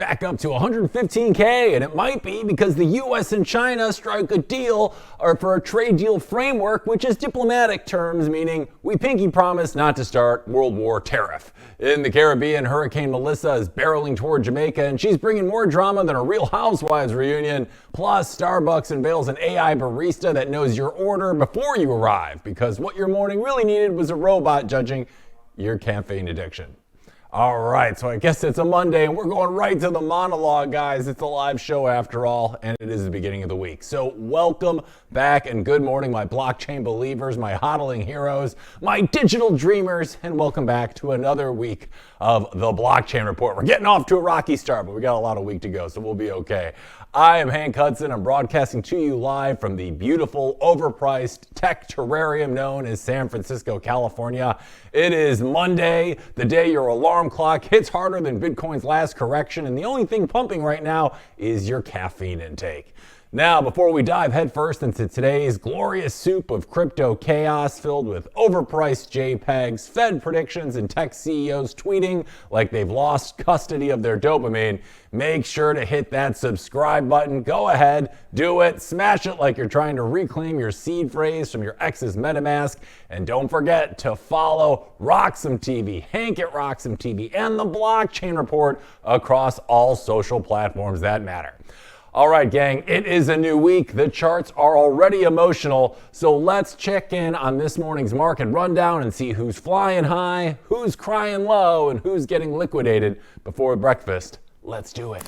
back up to 115K, and it might be because the US and China strike a deal or for a trade deal framework, which is diplomatic terms, meaning we pinky promise not to start World War tariff. In the Caribbean, Hurricane Melissa is barreling toward Jamaica, and she's bringing more drama than a Real Housewives reunion. Plus, Starbucks unveils an AI barista that knows your order before you arrive, because what your morning really needed was a robot judging your caffeine addiction. All right, so I guess it's a Monday and we're going right to the monologue, guys. It's a live show after all, and it is the beginning of the week. So welcome back and good morning, my blockchain believers, my hodling heroes, my digital dreamers, and welcome back to another week of the Blockchain Report. We're getting off to a rocky start, but we got a lot of week to go, so we'll be okay. I am Hank Hudson. I'm broadcasting to you live from the beautiful, overpriced tech terrarium known as San Francisco, California. It is Monday, the day your alarm clock hits harder than Bitcoin's last correction, and the only thing pumping right now is your caffeine intake. Now, before we dive headfirst into today's glorious soup of crypto chaos filled with overpriced JPEGs, Fed predictions, and tech CEOs tweeting like they've lost custody of their dopamine, make sure to hit that subscribe button. Go ahead, do it, smash it like you're trying to reclaim your seed phrase from your ex's MetaMask, and don't forget to follow RoxomTV, Hank at RoxomTV, and the Blockchain Report across all social platforms that matter. All right, gang, it is a new week. The charts are already emotional, so let's check in on this morning's market rundown and see who's flying high, who's crying low, and who's getting liquidated before breakfast. Let's do it.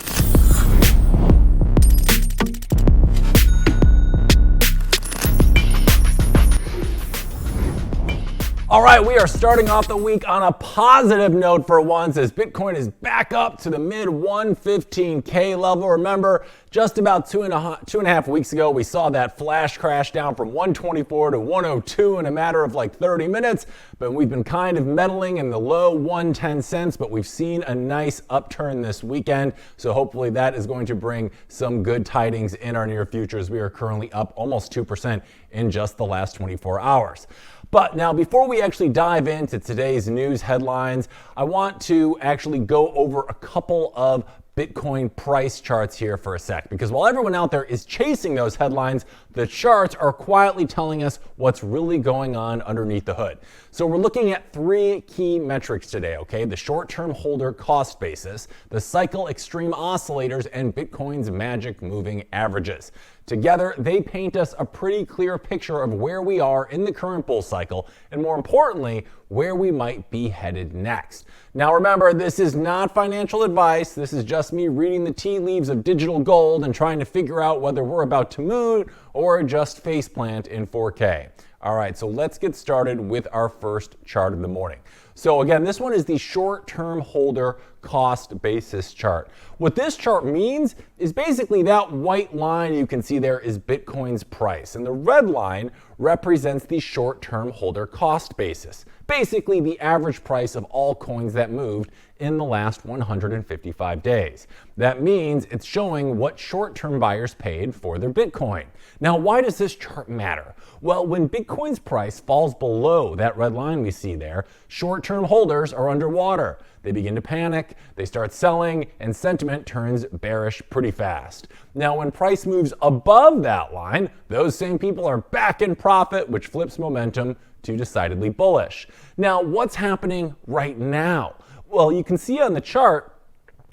All right, we are starting off the week on a positive note for once as Bitcoin is back up to the mid 115K level. Remember, just about two and a half weeks ago, we saw that flash crash down from 124 to 102 in a matter of like 30 minutes, but we've been kind of meddling in the low 110 cents, but we've seen a nice upturn this weekend. So hopefully that is going to bring some good tidings in our near future as we are currently up almost 2% in just the last 24 hours. But now, before we actually dive into today's news headlines, I want to actually go over a couple of Bitcoin price charts here for a sec, because while everyone out there is chasing those headlines, the charts are quietly telling us what's really going on underneath the hood. So we're looking at three key metrics today, okay? The short-term holder cost basis, the cycle extreme oscillators, and Bitcoin's magic moving averages. Together, they paint us a pretty clear picture of where we are in the current bull cycle, and more importantly, where we might be headed next. Now remember, this is not financial advice. This is just me reading the tea leaves of digital gold and trying to figure out whether we're about to moon or just faceplant in 4K. All right, so let's get started with our first chart of the morning. So again, this one is the short-term holder cost basis chart. What this chart means is basically that white line you can see there is Bitcoin's price, and the red line represents the short-term holder cost basis, basically the average price of all coins that moved in the last 155 days. That means it's showing what short-term buyers paid for their Bitcoin. Now, why does this chart matter? Well, when Bitcoin's price falls below that red line we see there, short-term holders are underwater. They begin to panic, they start selling, and sentiment turns bearish pretty fast. Now, when price moves above that line, those same people are back in profit, which flips momentum to decidedly bullish. Now, what's happening right now? Well, you can see on the chart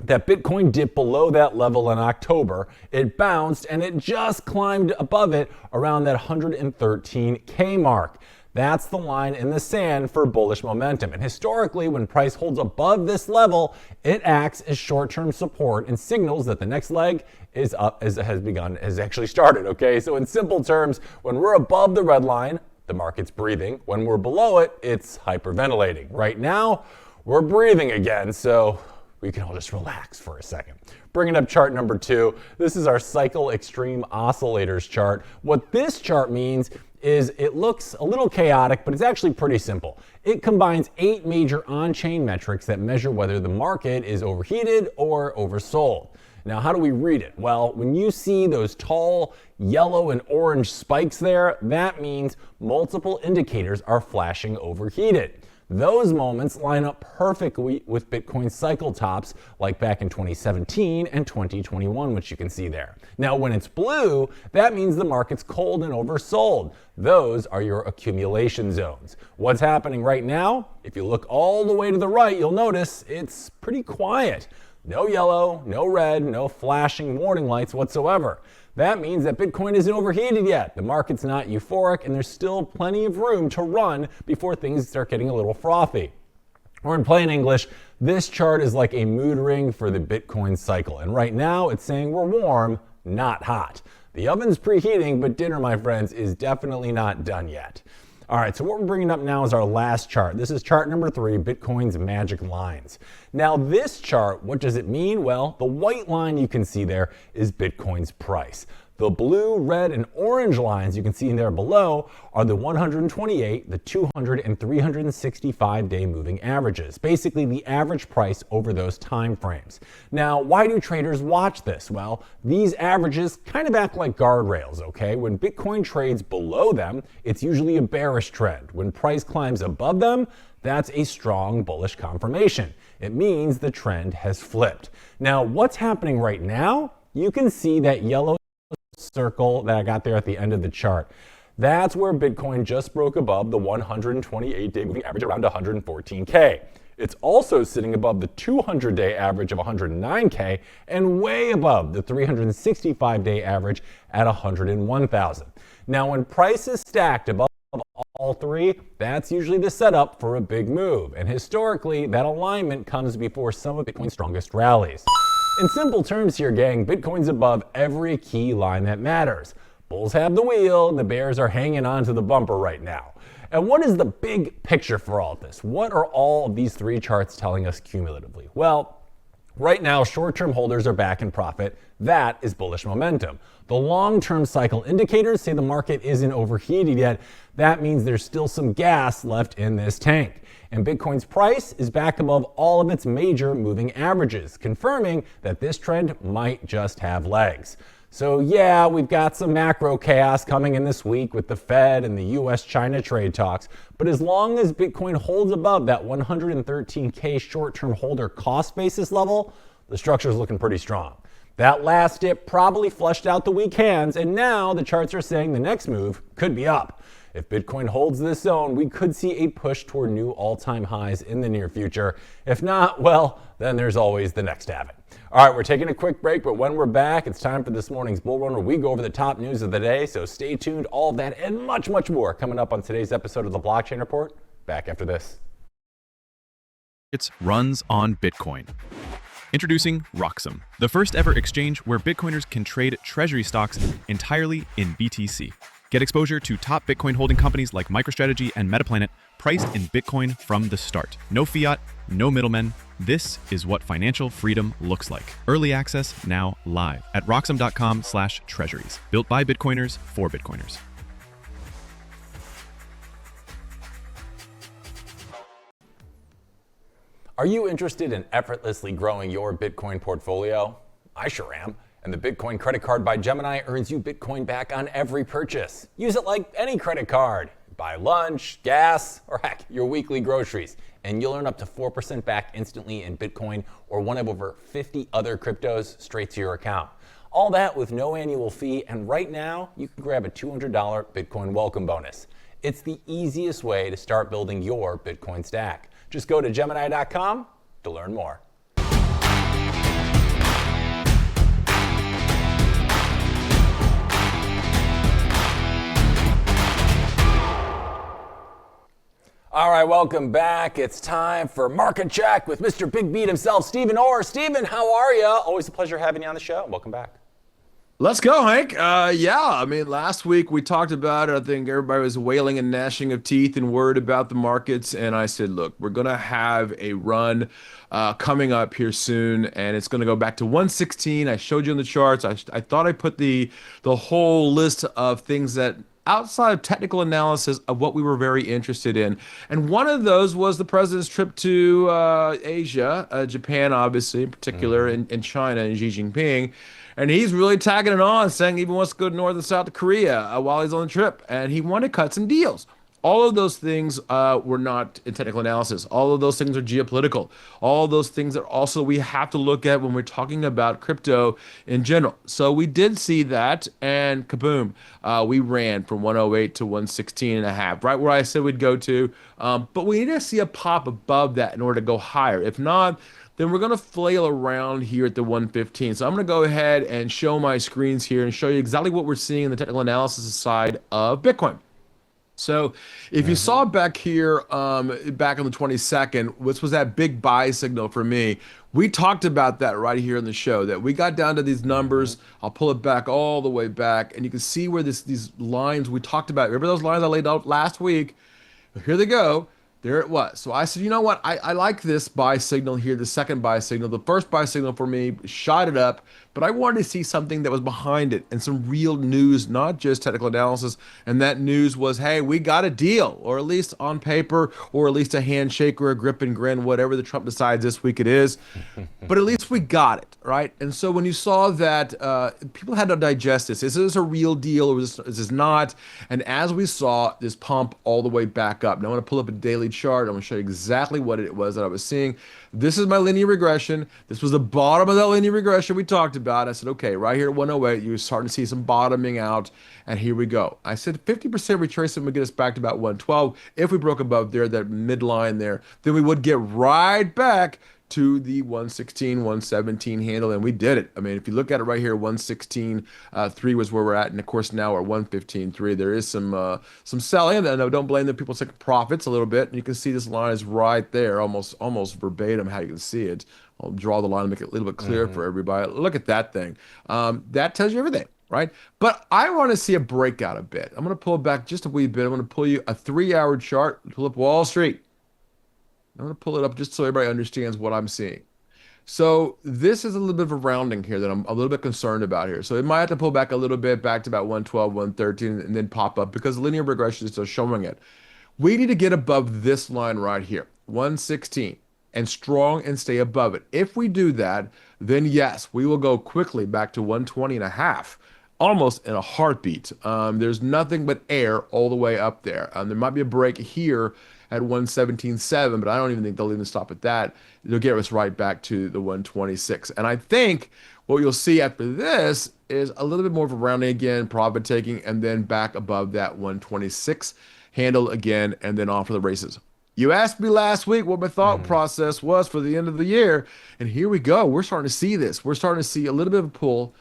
that Bitcoin dipped below that level in October. It bounced and it just climbed above it around that 113K mark. That's the line in the sand for bullish momentum. And historically, when price holds above this level, it acts as short-term support and signals that the next leg is up, has actually started, okay? So in simple terms, when we're above the red line, the market's breathing. When we're below it, it's hyperventilating. Right now, we're breathing again, so we can all just relax for a second. Bringing up chart number 2, this is our cycle extreme oscillators chart. What this chart means is it looks a little chaotic, but it's actually pretty simple. It combines 8 major on-chain metrics that measure whether the market is overheated or oversold. Now, how do we read it? Well, when you see those tall yellow and orange spikes there, that means multiple indicators are flashing overheated. Those moments line up perfectly with Bitcoin's cycle tops, like back in 2017 and 2021, which you can see there. Now, when it's blue, that means the market's cold and oversold. Those are your accumulation zones. What's happening right now? If you look all the way to the right, you'll notice it's pretty quiet. No yellow, no red, no flashing warning lights whatsoever. That means that Bitcoin isn't overheated yet. The market's not euphoric, and there's still plenty of room to run before things start getting a little frothy. Or in plain English, this chart is like a mood ring for the Bitcoin cycle. And right now, it's saying we're warm, not hot. The oven's preheating, but dinner, my friends, is definitely not done yet. All right, so what we're bringing up now is our last chart. This is chart number 3, Bitcoin's magic lines. Now this chart, what does it mean? Well, the white line you can see there is Bitcoin's price. The blue, red, and orange lines you can see in there below are the 128, the 200, and 365-day moving averages. Basically, the average price over those time frames. Now, why do traders watch this? Well, these averages kind of act like guardrails, okay? When Bitcoin trades below them, it's usually a bearish trend. When price climbs above them, that's a strong bullish confirmation. It means the trend has flipped. Now, what's happening right now? You can see that yellow circle that I got there at the end of the chart. That's where Bitcoin just broke above the 128-day moving average around 114K. It's also sitting above the 200-day average of 109K and way above the 365-day average at 101,000. Now, when price is stacked above all three, that's usually the setup for a big move. And historically, that alignment comes before some of Bitcoin's strongest rallies. In simple terms here, gang, Bitcoin's above every key line that matters. Bulls have the wheel, and the bears are hanging on to the bumper right now. And what is the big picture for all of this? What are all of these three charts telling us cumulatively? Well, right now, short-term holders are back in profit. That is bullish momentum. The long-term cycle indicators say the market isn't overheated yet. That means there's still some gas left in this tank. And Bitcoin's price is back above all of its major moving averages, confirming that this trend might just have legs. So yeah, we've got some macro chaos coming in this week with the Fed and the US-China trade talks, but as long as Bitcoin holds above that 113K short-term holder cost basis level, the structure is looking pretty strong. That last dip probably flushed out the weak hands, and now the charts are saying the next move could be up. If Bitcoin holds this zone, we could see a push toward new all-time highs in the near future. If not, well, then there's always the next halving. All right, we're taking a quick break, but when we're back, it's time for this morning's Bull Run, where we go over the top news of the day. So stay tuned. All of that and much, much more coming up on today's episode of the Blockchain Report. Back after this. It runs on Bitcoin. Introducing Roxom, the first ever exchange where Bitcoiners can trade treasury stocks entirely in BTC. Get exposure to top Bitcoin holding companies like MicroStrategy and Metaplanet, priced in Bitcoin from the start. No fiat, no middlemen. This is what financial freedom looks like. Early access now live at Roxom.com/treasuries. Built by Bitcoiners for Bitcoiners. Are you interested in effortlessly growing your Bitcoin portfolio? I sure am. And the Bitcoin credit card by Gemini earns you Bitcoin back on every purchase. Use it like any credit card. Buy lunch, gas, or heck, your weekly groceries. And you'll earn up to 4% back instantly in Bitcoin or one of over 50 other cryptos straight to your account. All that with no annual fee, and right now, you can grab a $200 Bitcoin welcome bonus. It's the easiest way to start building your Bitcoin stack. Just go to Gemini.com to learn more. All right, welcome back. It's time for Market Check with Mr. Big Beat himself, Stephen Orr. Stephen, how are you? Always a pleasure having you on the show. Welcome back. Let's go, Hank. Last week we talked about it. I think everybody was wailing and gnashing of teeth and worried about the markets. And I said, look, we're going to have a run coming up here soon, and it's going to go back to 116. I showed you in the charts. I thought I put the whole list of things that outside of technical analysis of what we were very interested in. And one of those was the president's trip to Asia, Japan, obviously, in particular, and China and Xi Jinping. And he's really tagging it on, saying he even wants to go to North and South Korea while he's on the trip. And he wanted to cut some deals. All of those things were not in technical analysis. All of those things are geopolitical. All of those things that also we have to look at when we're talking about crypto in general. So we did see that, and kaboom, we ran from 108 to 116 and a half, right where I said we'd go to. But we need to see a pop above that in order to go higher. If not, then we're going to flail around here at the 115. So I'm going to go ahead and show my screens here and show you exactly what we're seeing in the technical analysis side of Bitcoin. So if you saw back here, back on the 22nd, which was that big buy signal for me, we talked about that right here in the show, that we got down to these numbers. I'll pull it back all the way back, and you can see where these lines we talked about. Remember those lines I laid out last week? Here they go. There it was. So I said, you know what? I like this buy signal here, the second buy signal. The first buy signal for me shot it up, but I wanted to see something that was behind it and some real news, not just technical analysis. And that news was, hey, we got a deal, or at least on paper, or at least a handshake or a grip and grin, whatever the Trump decides this week it is. But at least we got it, right? And so when you saw that, people had to digest this. Is this a real deal, or is this not? And as we saw this pump all the way back up. Now I'm going to pull up a daily chart. I'm going to show you exactly what it was that I was seeing. This is my linear regression. This was the bottom of that linear regression we talked about. I said, okay, right here at 108, you're starting to see some bottoming out, and here we go. I said 50% retracement would get us back to about 112. If we broke above there, that midline there, then we would get right back to the 116, 117 handle, and we did it. I mean, if you look at it right here, 116.3 was where we're at, and of course now we're 115.3. There is some selling, and I don't blame the people taking profits a little bit. And you can see this line is right there, almost verbatim how you can see it. I'll draw the line and make it a little bit clearer for everybody. Look at that thing. That tells you everything, right? But I want to see a breakout a bit. I'm going to pull it back just a wee bit. I'm going to pull you a 3-hour chart, pull up Wall Street. I'm going to pull it up just so everybody understands what I'm seeing. So this is a little bit of a rounding here that I'm a little bit concerned about here. So it might have to pull back a little bit back to about 112, 113, and then pop up because linear regression is still showing it. We need to get above this line right here, 116, and strong and stay above it. If we do that, then yes, we will go quickly back to 120 and a half. Almost in a heartbeat. There's nothing but air all the way up there. There might be a break here at 117.7, but I don't even think they'll even stop at that. They'll get us right back to the 126. And I think what you'll see after this is a little bit more of a rounding again, profit taking, and then back above that 126 handle again, and then off for the races. You asked me last week what my thought process was for the end of the year, and here we go. We're starting to see this. We're starting to see a little bit of a pull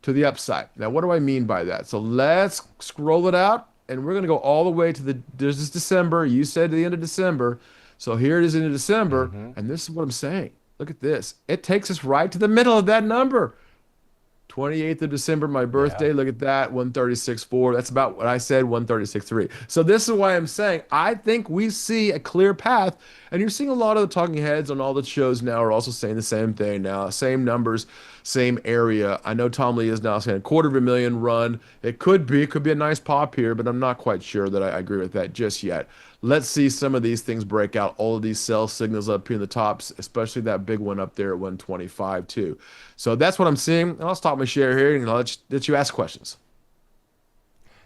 to the upside. Now, what do I mean by that? So let's scroll it out, and we're going to go all the way to there's this December. You said the end of December. So here it is in December, and this is what I'm saying. Look at this. It takes us right to the middle of that number. 28th of December, my birthday. Yeah. Look at that, 136.4. That's about what I said, 136.3. So this is why I'm saying I think we see a clear path, and you're seeing a lot of the talking heads on all the shows now are also saying the same thing now, same numbers, same area. I know Tom Lee is now saying 250,000 run. It could be a nice pop here, but I'm not quite sure that I agree with that just yet. Let's see some of these things break out. All of these sell signals up here in the tops, especially that big one up there at 125 too. So that's what I'm seeing. I'll stop my share here and I'll let you ask questions.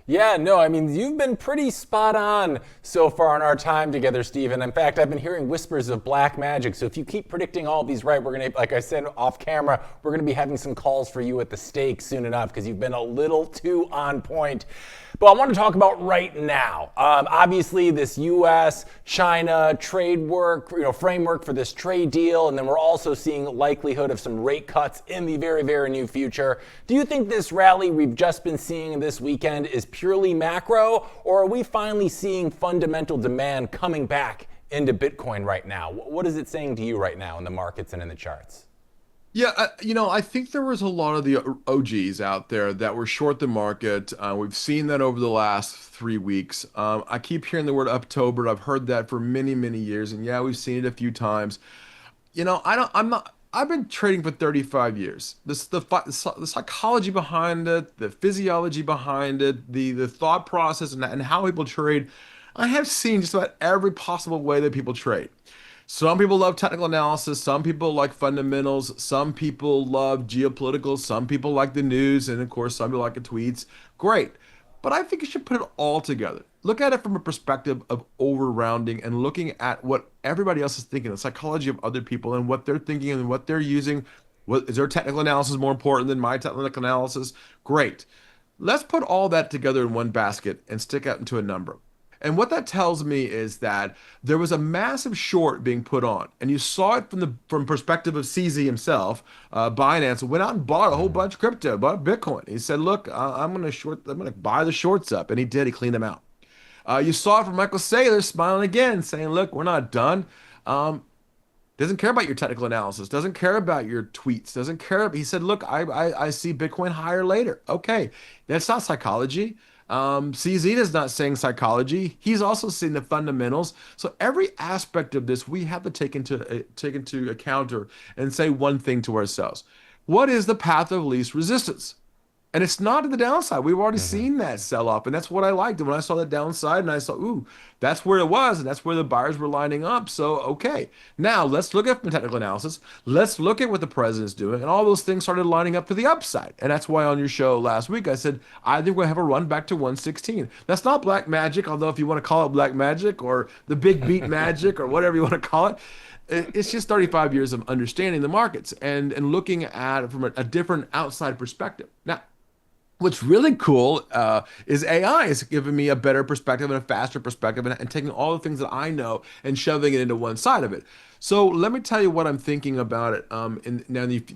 Yeah, no, I mean, you've been pretty spot on so far in our time together, Stephen. In fact, I've been hearing whispers of black magic. So if you keep predicting all these right, we're going to, like I said off camera, we're going to be having some calls for you at the stake soon enough because you've been a little too on point. But I want to talk about right now. Obviously, this U.S.-China trade framework for this trade deal, and then we're also seeing likelihood of some rate cuts in the very, very near future. Do you think this rally we've just been seeing this weekend is purely macro, or are we finally seeing fundamental demand coming back into Bitcoin right now? What is it saying to you right now in the markets and in the charts? Yeah, I think there was a lot of the OGs out there that were short the market. We've seen that over the last 3 weeks. I keep hearing the word October. I've heard that for many, many years, and yeah, we've seen it a few times. I've been trading for 35 years. The psychology behind it, the physiology behind it, the thought process, and how people trade. I have seen just about every possible way that people trade. Some people love technical analysis. Some people like fundamentals. Some people love geopolitical. Some people like the news. And of course, some people like the tweets. Great. But I think you should put it all together. look at it from a perspective of over rounding and looking at what everybody else is thinking, the psychology of other people and what they're thinking and what they're using. What is their technical analysis more important than my technical analysis? Great. Let's put all that together in one basket and stick out into a number. And what that tells me is that there was a massive short being put on, and you saw it from perspective of CZ himself. Binance went out and bought a whole bunch of crypto, bought Bitcoin. He said, "Look, I'm going to buy the shorts up," and he did. He cleaned them out. You saw it from Michael Saylor smiling again, saying, "Look, we're not done." Doesn't care about your technical analysis, doesn't care about your tweets, doesn't care. He said, "Look, I see Bitcoin higher later." Okay, that's not psychology. CZ is not saying psychology. He's also seeing the fundamentals. So every aspect of this, we have to take into account and say one thing to ourselves. What is the path of least resistance? And it's not to the downside. We've already seen that sell off. And that's what I liked. And when I saw that downside and I saw, ooh, that's where it was. And that's where the buyers were lining up. So, okay. Now let's look at the technical analysis. Let's look at what the president's doing. And all those things started lining up to the upside. And that's why on your show last week, I said, I think we'll have a run back to 116. That's not black magic, although if you want to call it black magic or the big beat magic or whatever you want to call it, it's just 35 years of understanding the markets and looking at it from a different outside perspective. Now, what's really cool is AI is giving me a better perspective and a faster perspective and taking all the things that I know and shoving it into one side of it. So let me tell you what I'm thinking about it in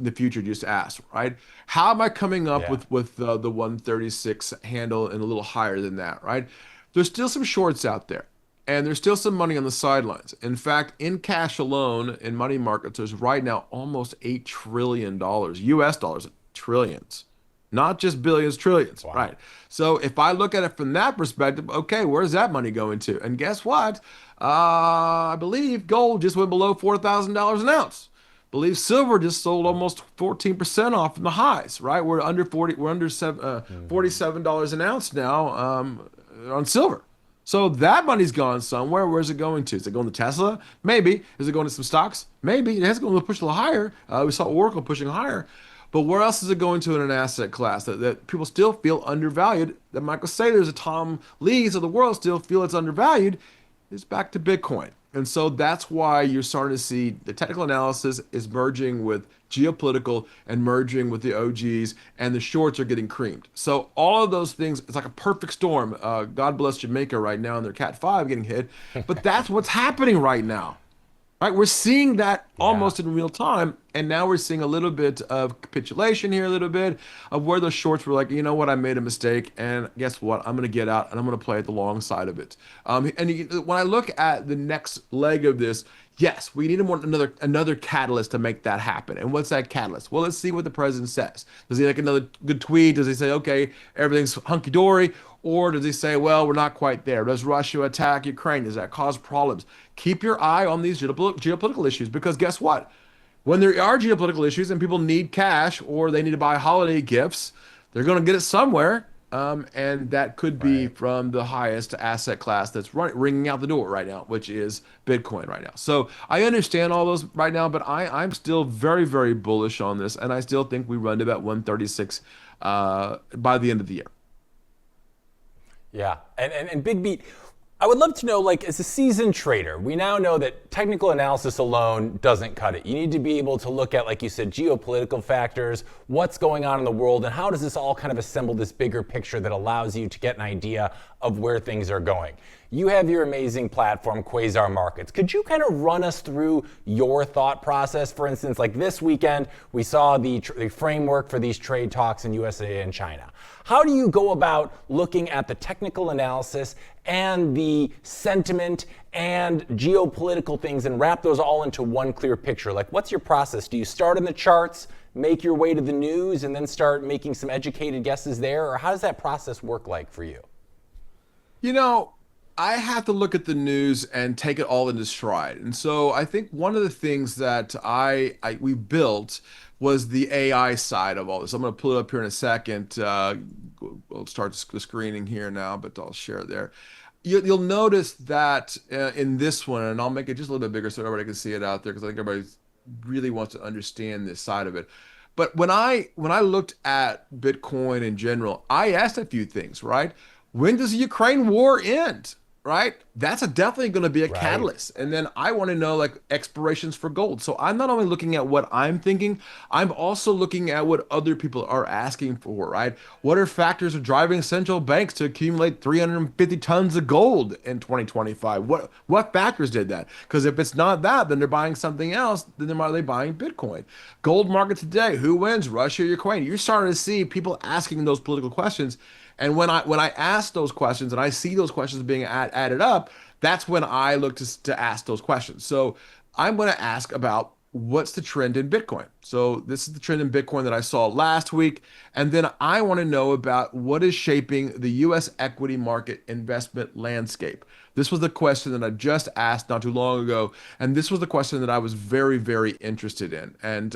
the future, just ask, right? How am I coming up with the 136 handle and a little higher than that, right? There's still some shorts out there. And there's still some money on the sidelines. In fact, in cash alone, in money markets, there's right now almost $8 trillion, US dollars, trillions. Not just billions, trillions, right? So if I look at it from that perspective, okay, where's that money going to? And guess what? I believe gold just went below $4,000 an ounce. I believe silver just sold almost 14% off from the highs, right? We're under $47 an ounce now on silver. So that money's gone somewhere. Where's it going to? Is it going to Tesla? Maybe. Is it going to some stocks? Maybe. It has going to push a little higher. We saw Oracle pushing higher. But where else is it going to in an asset class that people still feel undervalued? That Michael Saylor, the Tom Lees of the world still feel it's undervalued. Is back to Bitcoin. And so that's why you're starting to see the technical analysis is merging with geopolitical and merging with the OGs, and the shorts are getting creamed. So all of those things, it's like a perfect storm. God bless Jamaica right now and their Cat 5 getting hit. But that's what's happening right now. Right, we're seeing that almost in real time, and now we're seeing a little bit of capitulation here, a little bit of where the shorts were like, you know what, I made a mistake, and guess what, I'm going to get out and I'm going to play at the long side of it. When I look at the next leg of this, yes, we need another catalyst to make that happen. And what's that catalyst? Well, let's see what the president says. Does he like another good tweet? Does he say, okay, everything's hunky dory? Or does he say, well, we're not quite there? Does Russia attack Ukraine? Does that cause problems? Keep your eye on these geopolitical issues, because guess what? When there are geopolitical issues and people need cash or they need to buy holiday gifts, they're going to get it somewhere. And that could be from the highest asset class that's ringing out the door right now, which is Bitcoin right now. So I understand all those right now, but I'm still very, very bullish on this. And I still think we run to about 136 by the end of the year. Yeah, and Big Beat, I would love to know, like, as a seasoned trader, we now know that technical analysis alone doesn't cut it. You need to be able to look at, like you said, geopolitical factors, what's going on in the world, and how does this all kind of assemble this bigger picture that allows you to get an idea of where things are going. You have your amazing platform, Quasar Markets. Could you kind of run us through your thought process? For instance, like this weekend, we saw the framework for these trade talks in USA and China. How do you go about looking at the technical analysis and the sentiment and geopolitical things and wrap those all into one clear picture? Like, what's your process? Do you start in the charts, make your way to the news, and then start making some educated guesses there? Or how does that process work like for you? You know, I have to look at the news and take it all into stride. And so I think one of the things that we built was the AI side of all this. I'm going to pull it up here in a second. We'll start the screening here now, but I'll share it there. You'll notice that in this one, and I'll make it just a little bit bigger so everybody can see it out there, because I think everybody really wants to understand this side of it. But when I looked at Bitcoin in general, I asked a few things, right? when does the Ukraine war end? Right? That's definitely going to be a Right. catalyst. And then I want to know like expirations for gold. So I'm not only looking at what I'm thinking, I'm also looking at what other people are asking for, right? What are factors of driving central banks to accumulate 350 tons of gold in 2025? What factors did that? Because if it's not that, then they're buying something else. Then why are they buying Bitcoin? Gold market today, who wins? Russia or Ukraine? You're starting to see people asking those political questions. And when I ask those questions and I see those questions being added up, that's when I look to ask those questions. So I'm going to ask about what's the trend in Bitcoin. So this is the trend in Bitcoin that I saw last week. And then I want to know about what is shaping the US equity market investment landscape. This was the question that I just asked not too long ago. And this was the question that I was very, very interested in. And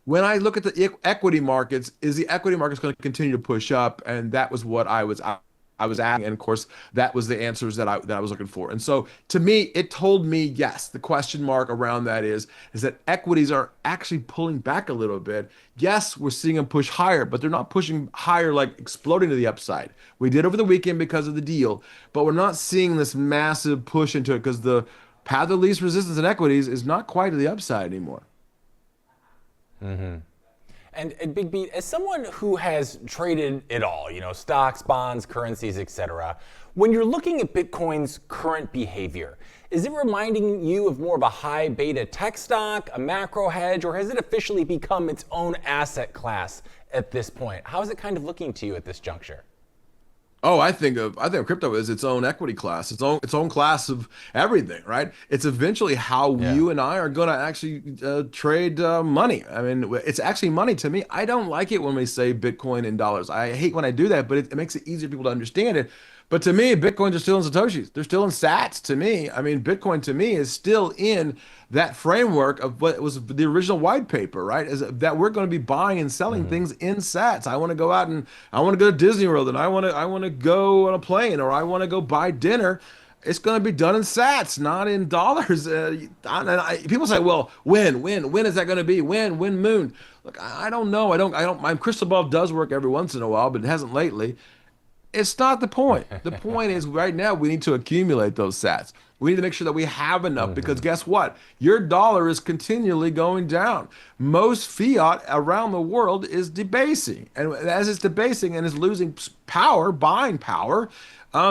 when I look at the equity markets, is the equity markets going to continue to push up? And that was what I was asking, and of course, that was the answers that I was looking for. And so, to me, it told me yes. The question mark around that is that equities are actually pulling back a little bit. Yes, we're seeing them push higher, but they're not pushing higher like exploding to the upside. We did over the weekend because of the deal, but we're not seeing this massive push into it because the path of least resistance in equities is not quite to the upside anymore. And Big B, as someone who has traded it all, stocks, bonds, currencies, etc., when you're looking at Bitcoin's current behavior, is it reminding you of more of a high beta tech stock, a macro hedge, or has it officially become its own asset class at this point? How is it kind of looking to you at this juncture? Oh, I think of crypto as its own equity class, its own class of everything, right? It's eventually how Yeah. you and I are going to actually trade money. I mean, it's actually money to me. I don't like it when we say Bitcoin in dollars. I hate when I do that, but it makes it easier for people to understand it. But to me, Bitcoins are still in Satoshis. They're still in sats to me. I mean, Bitcoin to me is still in that framework of what was the original white paper, right? Is that we're going to be buying and selling things in sats. I want to go out and I want to go to Disney World and I want to go on a plane or I want to go buy dinner. It's going to be done in sats, not in dollars. People say, well, when is that going to be? When moon? Look, I don't know. I don't. My crystal ball does work every once in a while, but it hasn't lately. It's not the point. The point is right now we need to accumulate those sats. We need to make sure that we have enough because guess what? Your dollar is continually going down. Most fiat around the world is debasing. And as it's debasing and is losing power, buying power,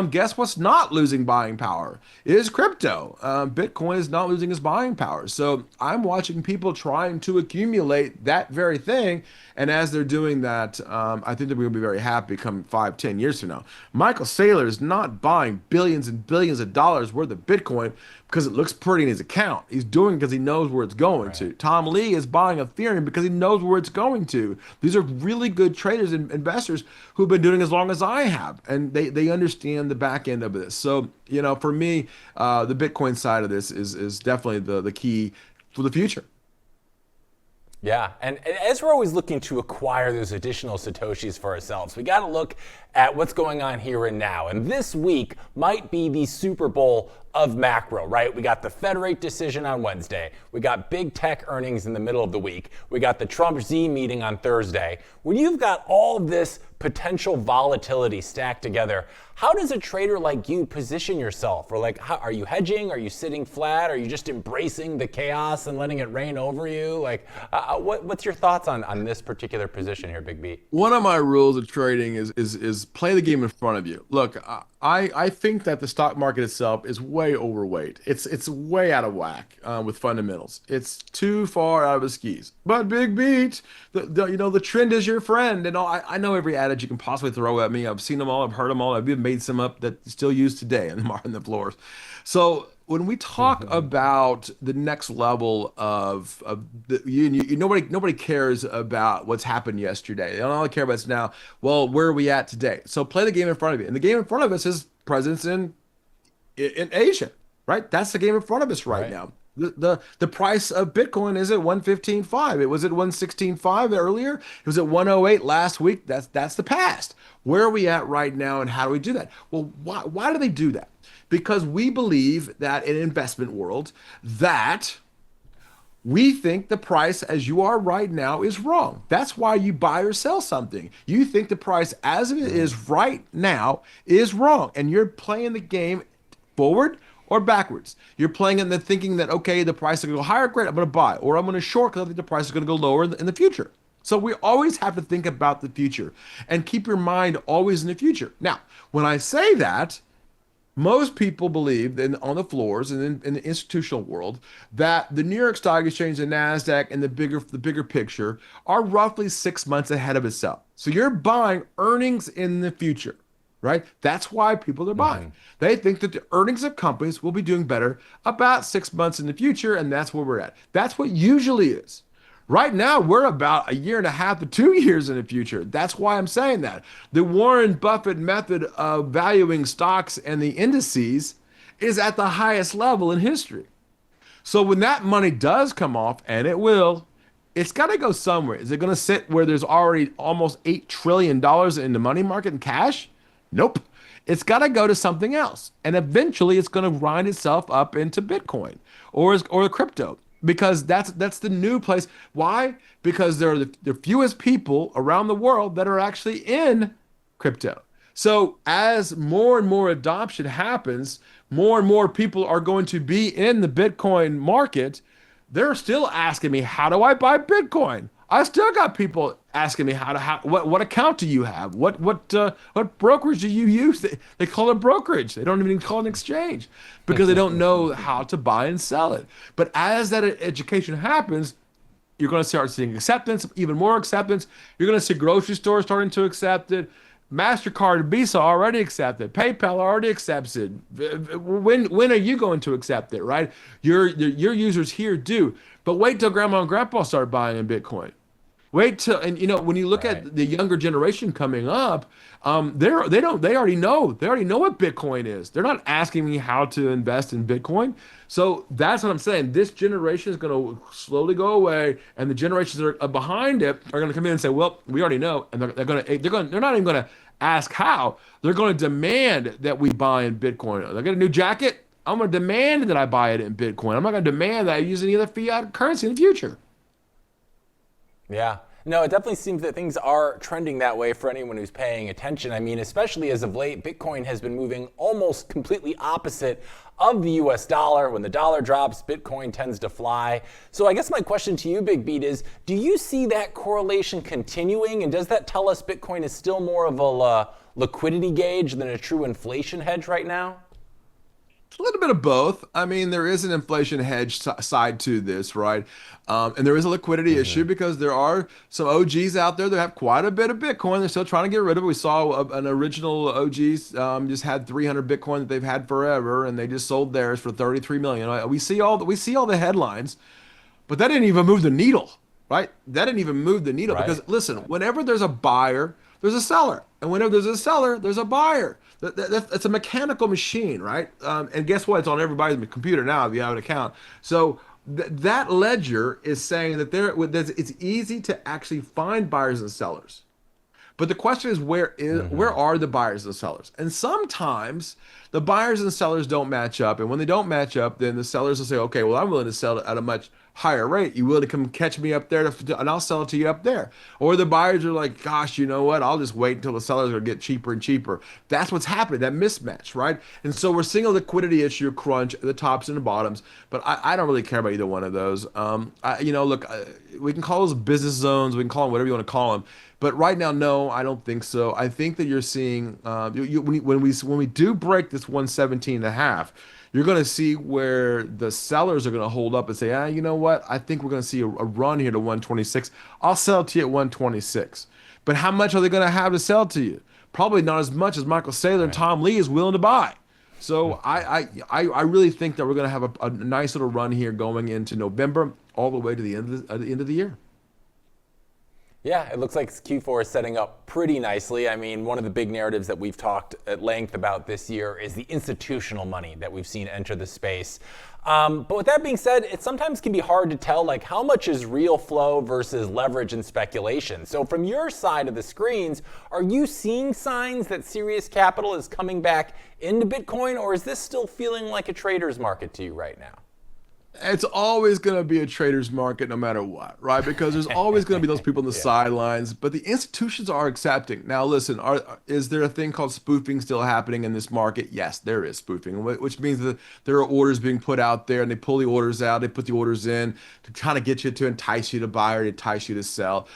guess what's not losing buying power? It is crypto. Bitcoin is not losing its buying power. So I'm watching people trying to accumulate that very thing. And as they're doing that, I think that we're going to be very happy come 5, 10 years from now. Michael Saylor is not buying billions and billions of dollars worth of Bitcoin because it looks pretty in his account. He's doing it because he knows where it's going to. Tom Lee is buying Ethereum because he knows where it's going to. These are really good traders and investors who've been doing it as long as I have, and they understand the back end of this. So, for me, the Bitcoin side of this is definitely the key for the future. Yeah, and as we're always looking to acquire those additional Satoshis for ourselves, we got to look at what's going on here and now. And this week might be the Super Bowl of macro, right? We got the Fed rate decision on Wednesday. We got big tech earnings in the middle of the week. We got the Trump Z meeting on Thursday. When you've got all of this potential volatility stacked together, how does a trader like you position yourself? Or are you hedging? Are you sitting flat? Are you just embracing the chaos and letting it rain over you? What's your thoughts on this particular position here, Big B? One of my rules of trading is play the game in front of you. Look, I think that the stock market itself is way overweight. It's way out of whack with fundamentals. It's too far out of the skis. But Big Beat, the trend is your friend, and all. I know every adage you can possibly throw at me. I've seen them all. I've heard them all. I've even made some up that still used today on the floors. So when we talk about the next level of nobody cares about what's happened yesterday. They don't all care about it's now. Well, where are we at today? So play the game in front of you. And the game in front of us is presence in Asia, right? That's the game in front of us right now. The price of Bitcoin is at 115.5. It was at 116.5 earlier. It was at 108 last week. That's the past. Where are we at right now, and how do we do that? Well, why do they do that? Because we believe that in investment world that We think the price as you are right now is wrong. That's why you buy or sell something. You think the price as it is right now is wrong, and you're playing the game forward or backwards. You're playing in the thinking that, okay, the price is going to go higher, great, I'm going to buy, or I'm going to short because I think the price is going to go lower in the future. So we always have to think about the future and keep your mind always in the future. Now, when I say that, most people believe on the floors and in the institutional world that the New York Stock Exchange, the Nasdaq, and the bigger picture are roughly 6 months ahead of itself. So you're buying earnings in the future, right? That's why people are buying. They think that the earnings of companies will be doing better about 6 months in the future, and that's where we're at. That's what usually is. Right now, we're about a year and a half to 2 years in the future. That's why I'm saying that. The Warren Buffett method of valuing stocks and the indices is at the highest level in history. So when that money does come off, and it will, it's got to go somewhere. Is it going to sit where there's already almost $8 trillion in the money market in cash? Nope. It's got to go to something else. And eventually it's going to grind itself up into Bitcoin or crypto. Because that's the new place. Why? Because there are the fewest people around the world that are actually in crypto. So as more and more adoption happens, more and more people are going to be in the Bitcoin market. They're still asking me, how do I buy Bitcoin? I still got people asking me what account do you have? What brokerage do you use? They call it brokerage. They don't even call it an exchange because they don't know how to buy and sell it. But as that education happens, you're going to start seeing acceptance, even more acceptance. You're going to see grocery stores starting to accept it. MasterCard and Visa already accept it. PayPal already accepts it. When are you going to accept it, right? Your users here do. But wait till grandma and grandpa start buying in Bitcoin. Wait till, and when you look at the younger generation coming up, they already know what Bitcoin is. They're not asking me how to invest in Bitcoin. So that's what I'm saying. This generation is going to slowly go away, and the generations that are behind it are going to come in and say, "Well, we already know," and they're not even going to ask how. They're going to demand that we buy in Bitcoin. They get a new jacket. I'm going to demand that I buy it in Bitcoin. I'm not going to demand that I use any other fiat currency in the future. Yeah. No, it definitely seems that things are trending that way for anyone who's paying attention. I mean, especially as of late, Bitcoin has been moving almost completely opposite of the US dollar. When the dollar drops, Bitcoin tends to fly. So I guess my question to you, Big Beat, is do you see that correlation continuing? And does that tell us Bitcoin is still more of a liquidity gauge than a true inflation hedge right now? A little bit of both. I mean, there is an inflation hedge side to this, right? And there is a liquidity issue because there are some OGs out there that have quite a bit of Bitcoin. They're still trying to get rid of it. We saw an original OGs just had 300 Bitcoin that they've had forever, and they just sold theirs for 33 million. We see all the headlines, but that didn't even move the needle, right? That didn't even move the needle because listen, whenever there's a buyer, there's a seller, and whenever there's a seller, there's a buyer. That's a mechanical machine, right? And guess what? It's on everybody's computer now if you have an account. So that ledger is saying that it's easy to actually find buyers and sellers. But the question is, where are the buyers and sellers? And sometimes the buyers and sellers don't match up. And when they don't match up, then the sellers will say, okay, well, I'm willing to sell it at a much higher rate. You willing to come catch me up there and I'll sell it to you up there. Or the buyers are like, gosh, you know what? I'll just wait until the sellers are going to get cheaper and cheaper. That's what's happening, that mismatch, right? And so we're seeing a liquidity issue crunch at the tops and the bottoms, but I don't really care about either one of those. Look, we can call those business zones. We can call them whatever you want to call them. But right now, no, I don't think so. I think that you're seeing when we do break this 117.5, you're going to see where the sellers are going to hold up and say, you know what? I think we're going to see a run here to 126. I'll sell it to you at 126. But how much are they going to have to sell to you? Probably not as much as Michael Saylor and Tom Lee is willing to buy. So I really think that we're going to have a nice little run here going into November all the way to the end of the year. Yeah, it looks like Q4 is setting up pretty nicely. I mean, one of the big narratives that we've talked at length about this year is the institutional money that we've seen enter the space. But with that being said, it sometimes can be hard to tell like how much is real flow versus leverage and speculation. So from your side of the screens, are you seeing signs that serious capital is coming back into Bitcoin, or is this still feeling like a trader's market to you right now? It's always going to be a trader's market no matter what, right? Because there's always going to be those people on the Yeah. sidelines, but the institutions are accepting. Now, listen, is there a thing called spoofing still happening in this market? Yes, there is spoofing, which means that there are orders being put out there and they pull the orders out, they put the orders in to kind of get you to entice you to buy or to entice you to sell.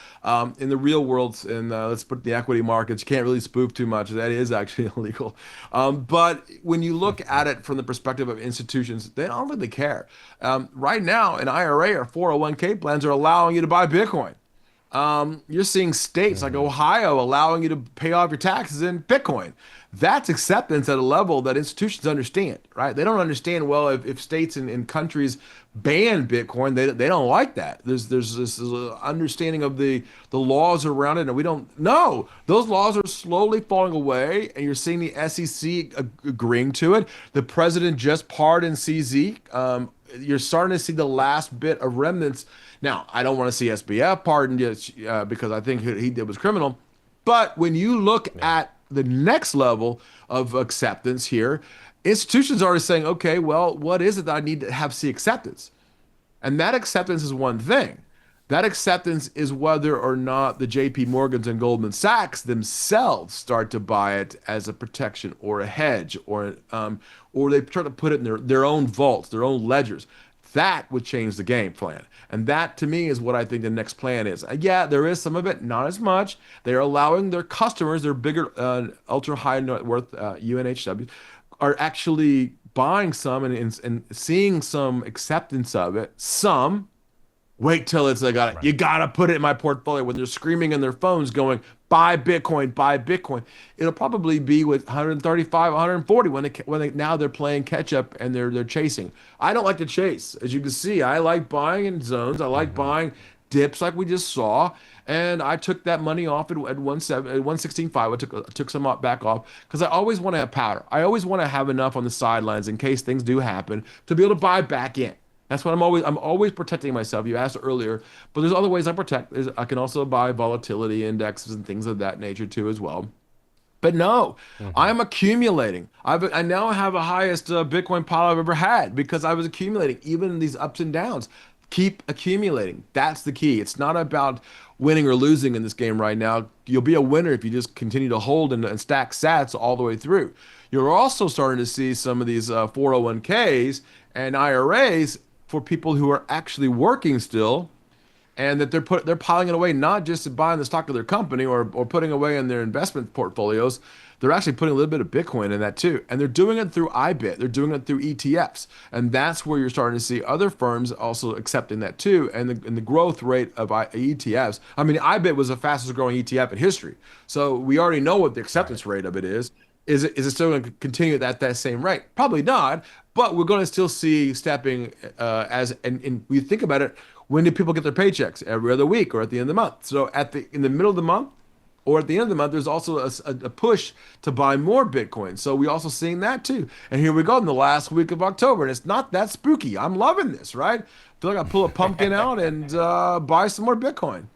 In the real world, and let's put the equity markets, you can't really spoof too much. That is actually illegal. But when you look at it from the perspective of institutions, they don't really care. Right now, an IRA or 401k plans are allowing you to buy Bitcoin. You're seeing states like Ohio allowing you to pay off your taxes in Bitcoin. That's acceptance at a level that institutions understand, right? They don't understand, well, if states and countries ban Bitcoin, they don't like that. There's this understanding of the laws around it, and we don't know. Those laws are slowly falling away, and you're seeing the SEC agreeing to it. The president just pardoned CZ. You're starting to see the last bit of remnants. Now, I don't want to see SBF pardoned yet, because I think what he did was criminal. But when you look at the next level of acceptance here, institutions are already saying, okay, well, what is it that I need to have see acceptance? And that acceptance is one thing. That acceptance is whether or not the JP Morgans and Goldman Sachs themselves start to buy it as a protection or a hedge, or they try to put it in their own vaults, their own ledgers. That would change the game plan. And that, to me, is what I think the next plan is. Yeah, there is some of it, not as much. They're allowing their customers, their bigger, ultra high net worth UNHW, are actually buying some and seeing some acceptance of it. Some wait till it's you gotta put it in my portfolio when they're screaming in their phones going, buy Bitcoin, buy Bitcoin. It'll probably be with 135, 140 when they now they're playing catch up and they're chasing. I don't like to chase. As you can see, I like buying in zones. I like buying dips like we just saw. And I took that money off at 116.5. I took some back off because I always want to have powder. I always want to have enough on the sidelines in case things do happen to be able to buy back in. That's what I'm always protecting myself. You asked earlier, but there's other ways I protect. I can also buy volatility indexes and things of that nature too as well. But no, I'm accumulating. I now have the highest Bitcoin pile I've ever had because I was accumulating even in these ups and downs. Keep accumulating. That's the key. It's not about winning or losing in this game right now. You'll be a winner if you just continue to hold and stack sats all the way through. You're also starting to see some of these 401ks and IRAs for people who are actually working still, and that they're piling it away, not just to buying the stock of their company or putting away in their investment portfolios. They're actually putting a little bit of Bitcoin in that too. And they're doing it through IBIT. They're doing it through ETFs. And that's where you're starting to see other firms also accepting that too. And the growth rate of ETFs. I mean, IBIT was the fastest growing ETF in history. So we already know what the acceptance rate of it is. Is it still going to continue at that same rate? Probably not, but we're going to still see stepping and we think about it, when do people get their paychecks? Every other week or at the end of the month. So in the middle of the month or at the end of the month, there's also a push to buy more Bitcoin. So we also seeing that too. And here we go in the last week of October, and it's not that spooky. I'm loving this, right? I feel like I pull a pumpkin out and buy some more Bitcoin.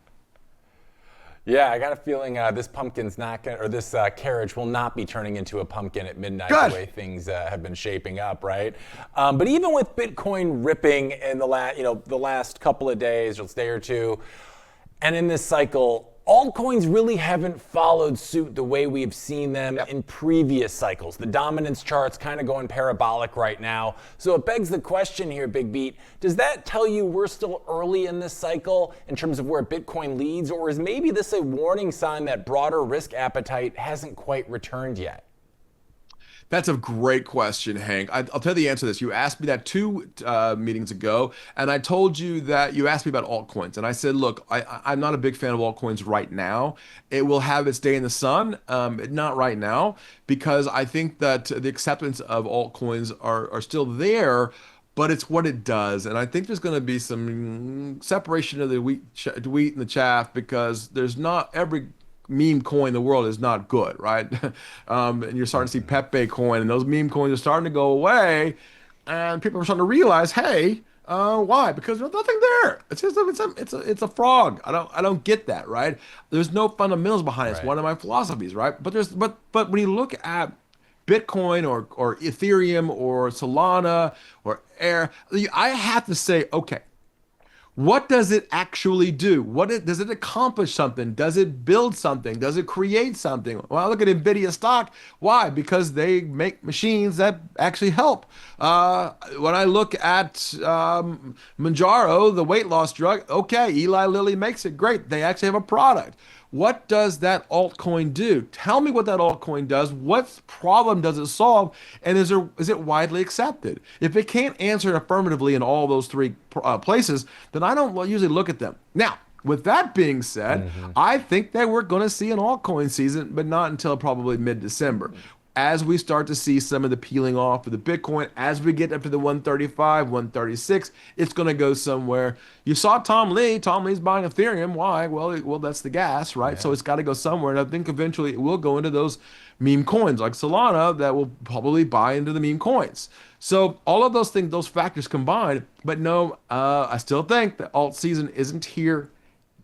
Yeah, I got a feeling this pumpkin's not going, or this carriage will not be turning into a pumpkin at midnight. Good. The way things have been shaping up, right? But even with Bitcoin ripping in the last couple of days or day or two, and in this cycle, altcoins really haven't followed suit the way we've seen them in previous cycles. The dominance chart's kind of going parabolic right now. So it begs the question here, Big Beat, does that tell you we're still early in this cycle in terms of where Bitcoin leads, or is maybe this a warning sign that broader risk appetite hasn't quite returned yet? That's a great question, Hank. I'll tell you the answer to this. You asked me that two meetings ago, and I told you that you asked me about altcoins. And I said, look, I'm not a big fan of altcoins right now. It will have its day in the sun, not right now, because I think that the acceptance of altcoins are still there, but it's what it does. And I think there's going to be some separation of the wheat and the chaff, because there's not every meme coin in the world is not good, right? And you're starting to see Pepe coin, and those meme coins are starting to go away, and people are starting to realize, hey, why? Because there's nothing there. It's just it's a frog. I don't get that, right? There's no fundamentals behind it. It's one of my philosophies, right? But when you look at Bitcoin or Ethereum or Solana or Air, I have to say, okay, what does it actually do? Does it accomplish something? Does it build something? Does it create something? Well, I look at Nvidia stock. Why? Because they make machines that actually help. When I look at Manjaro, the weight loss drug, okay, Eli Lilly makes it. Great. They actually have a product. What does that altcoin do? Tell me what that altcoin does. What problem does it solve? And is it widely accepted? If it can't answer affirmatively in all those three places, then I don't usually look at them. Now, with that being said, I think that we're going to see an altcoin season, but not until probably mid-December. As we start to see some of the peeling off of the Bitcoin, as we get up to the 135, 136, it's going to go somewhere. You saw Tom Lee. Tom Lee's buying Ethereum. Why? Well, that's the gas, right? Yeah. So it's got to go somewhere. And I think eventually it will go into those meme coins like Solana that will probably buy into the meme coins. So all of those things, those factors combined. But no, I still think the alt season isn't here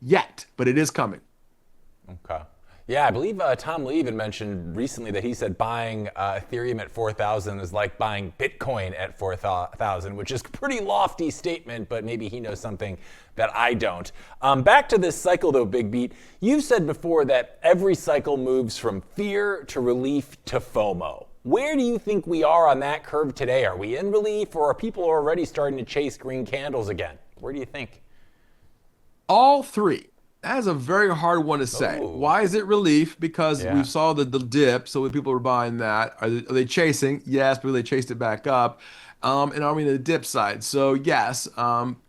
yet, but it is coming. Okay. Yeah, I believe Tom Lee even mentioned recently that he said buying Ethereum at 4,000 is like buying Bitcoin at 4,000, which is a pretty lofty statement, but maybe he knows something that I don't. Back to this cycle though, Big Beat. You've said before that every cycle moves from fear to relief to FOMO. Where do you think we are on that curve today? Are we in relief, or are people already starting to chase green candles again? Where do you think? All three. That's a very hard one to say. Ooh. Why is it relief? Because we saw the dip, so people were buying that. Are they chasing? Yes, but they chased it back up. And are we in the dip side? So yes,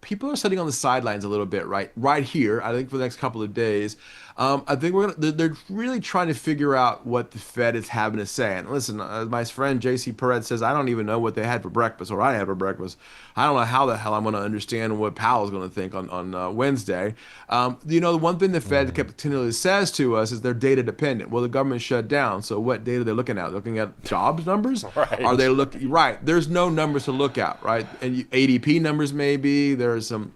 people are sitting on the sidelines a little bit, right here. I think for the next couple of days. I think they're really trying to figure out what the Fed is having to say. And listen, my friend JC Perez says, I don't even know what they had for breakfast or I had for breakfast. I don't know how the hell I'm going to understand what Powell's going to think on Wednesday. The one thing the Fed continually says to us is they're data dependent. Well, the government shut down. So what data are they looking at? Looking at jobs numbers? Right. Are they looking? Right. There's no numbers to look at, right? And ADP numbers maybe. There's some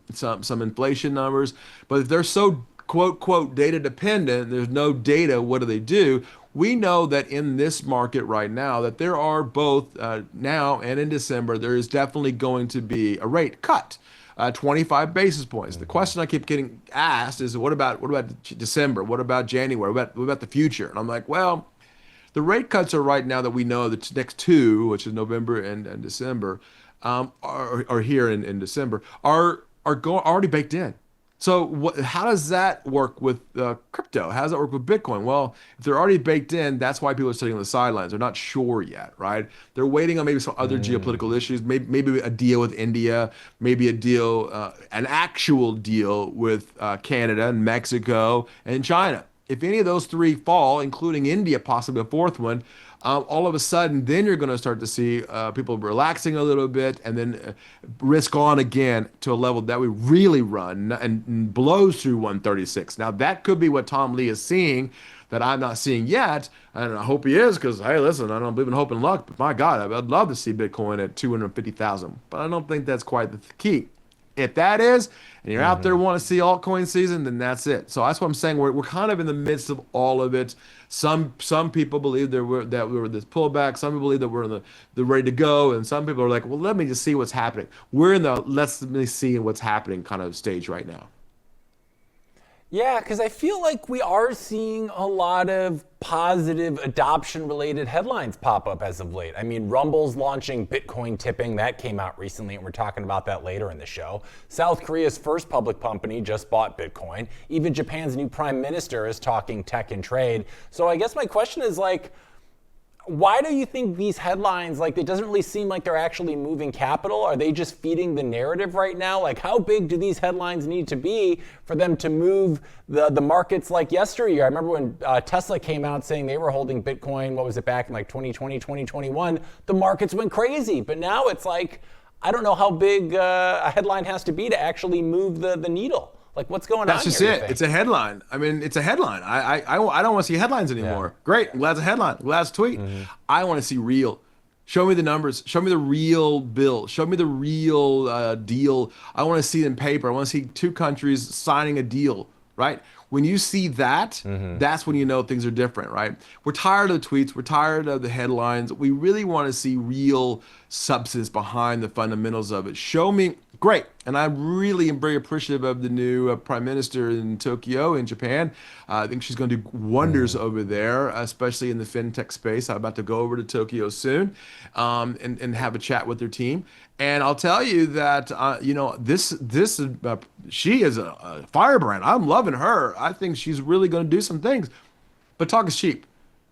inflation numbers. But if they're so quote, data dependent, there's no data, what do they do? We know that in this market right now that there are both now and in December, there is definitely going to be a rate cut, 25 basis points. The question I keep getting asked is, what about December? What about January? What about the future? And I'm like, well, the rate cuts are right now that we know the next two, which is November and December, are here in December, are already baked in. So how does that work with crypto? How does that work with Bitcoin? Well, if they're already baked in, that's why people are sitting on the sidelines. They're not sure yet, right? They're waiting on maybe some other geopolitical issues, maybe a deal with India, maybe a deal, an actual deal with Canada and Mexico and China. If any of those three fall, including India, possibly a fourth one, all of a sudden, then you're going to start to see people relaxing a little bit and then risk on again to a level that we really run and blows through 136. Now, that could be what Tom Lee is seeing that I'm not seeing yet. And I hope he is because, hey, listen, I don't believe in hope and luck. But my God, I'd love to see Bitcoin at 250,000. But I don't think that's quite the key. If that is, and you're out there wanting to see altcoin season, then that's it. So that's what I'm saying. We're kind of in the midst of all of it. Some people believe that we were this pullback. Some people believe that we're in the ready to go, and some people are like, well, let me just see what's happening. We're in the let me see what's happening kind of stage right now. Yeah, because I feel like we are seeing a lot of positive adoption-related headlines pop up as of late. I mean, Rumble's launching Bitcoin tipping. That came out recently, and we're talking about that later in the show. South Korea's first public company just bought Bitcoin. Even Japan's new prime minister is talking tech and trade. So I guess my question is, why do you think these headlines, it doesn't really seem like they're actually moving capital? Are they just feeding the narrative right now? How big do these headlines need to be for them to move the markets like yesteryear? I remember when Tesla came out saying they were holding Bitcoin, what was it, back in 2020, 2021? The markets went crazy. But now it's I don't know how big a headline has to be to actually move the needle. What's going on here? That's just it. It's a headline. I mean, it's a headline. I don't want to see headlines anymore. Yeah. Great. I'm glad it's a headline. I'm glad it's a tweet. I want to see real. Show me the numbers. Show me the real bill. Show me the real deal. I want to see it in paper. I want to see two countries signing a deal, right? When you see that, that's when you know things are different, right? We're tired of the tweets. We're tired of the headlines. We really want to see real substance behind the fundamentals of it. Show me, great. And I really am very appreciative of the new prime minister in Tokyo, in Japan. I think she's going to do wonders over there, especially in the fintech space. I'm about to go over to Tokyo soon and have a chat with their team. And I'll tell you that, she is a firebrand. I'm loving her. I think she's really going to do some things. But talk is cheap,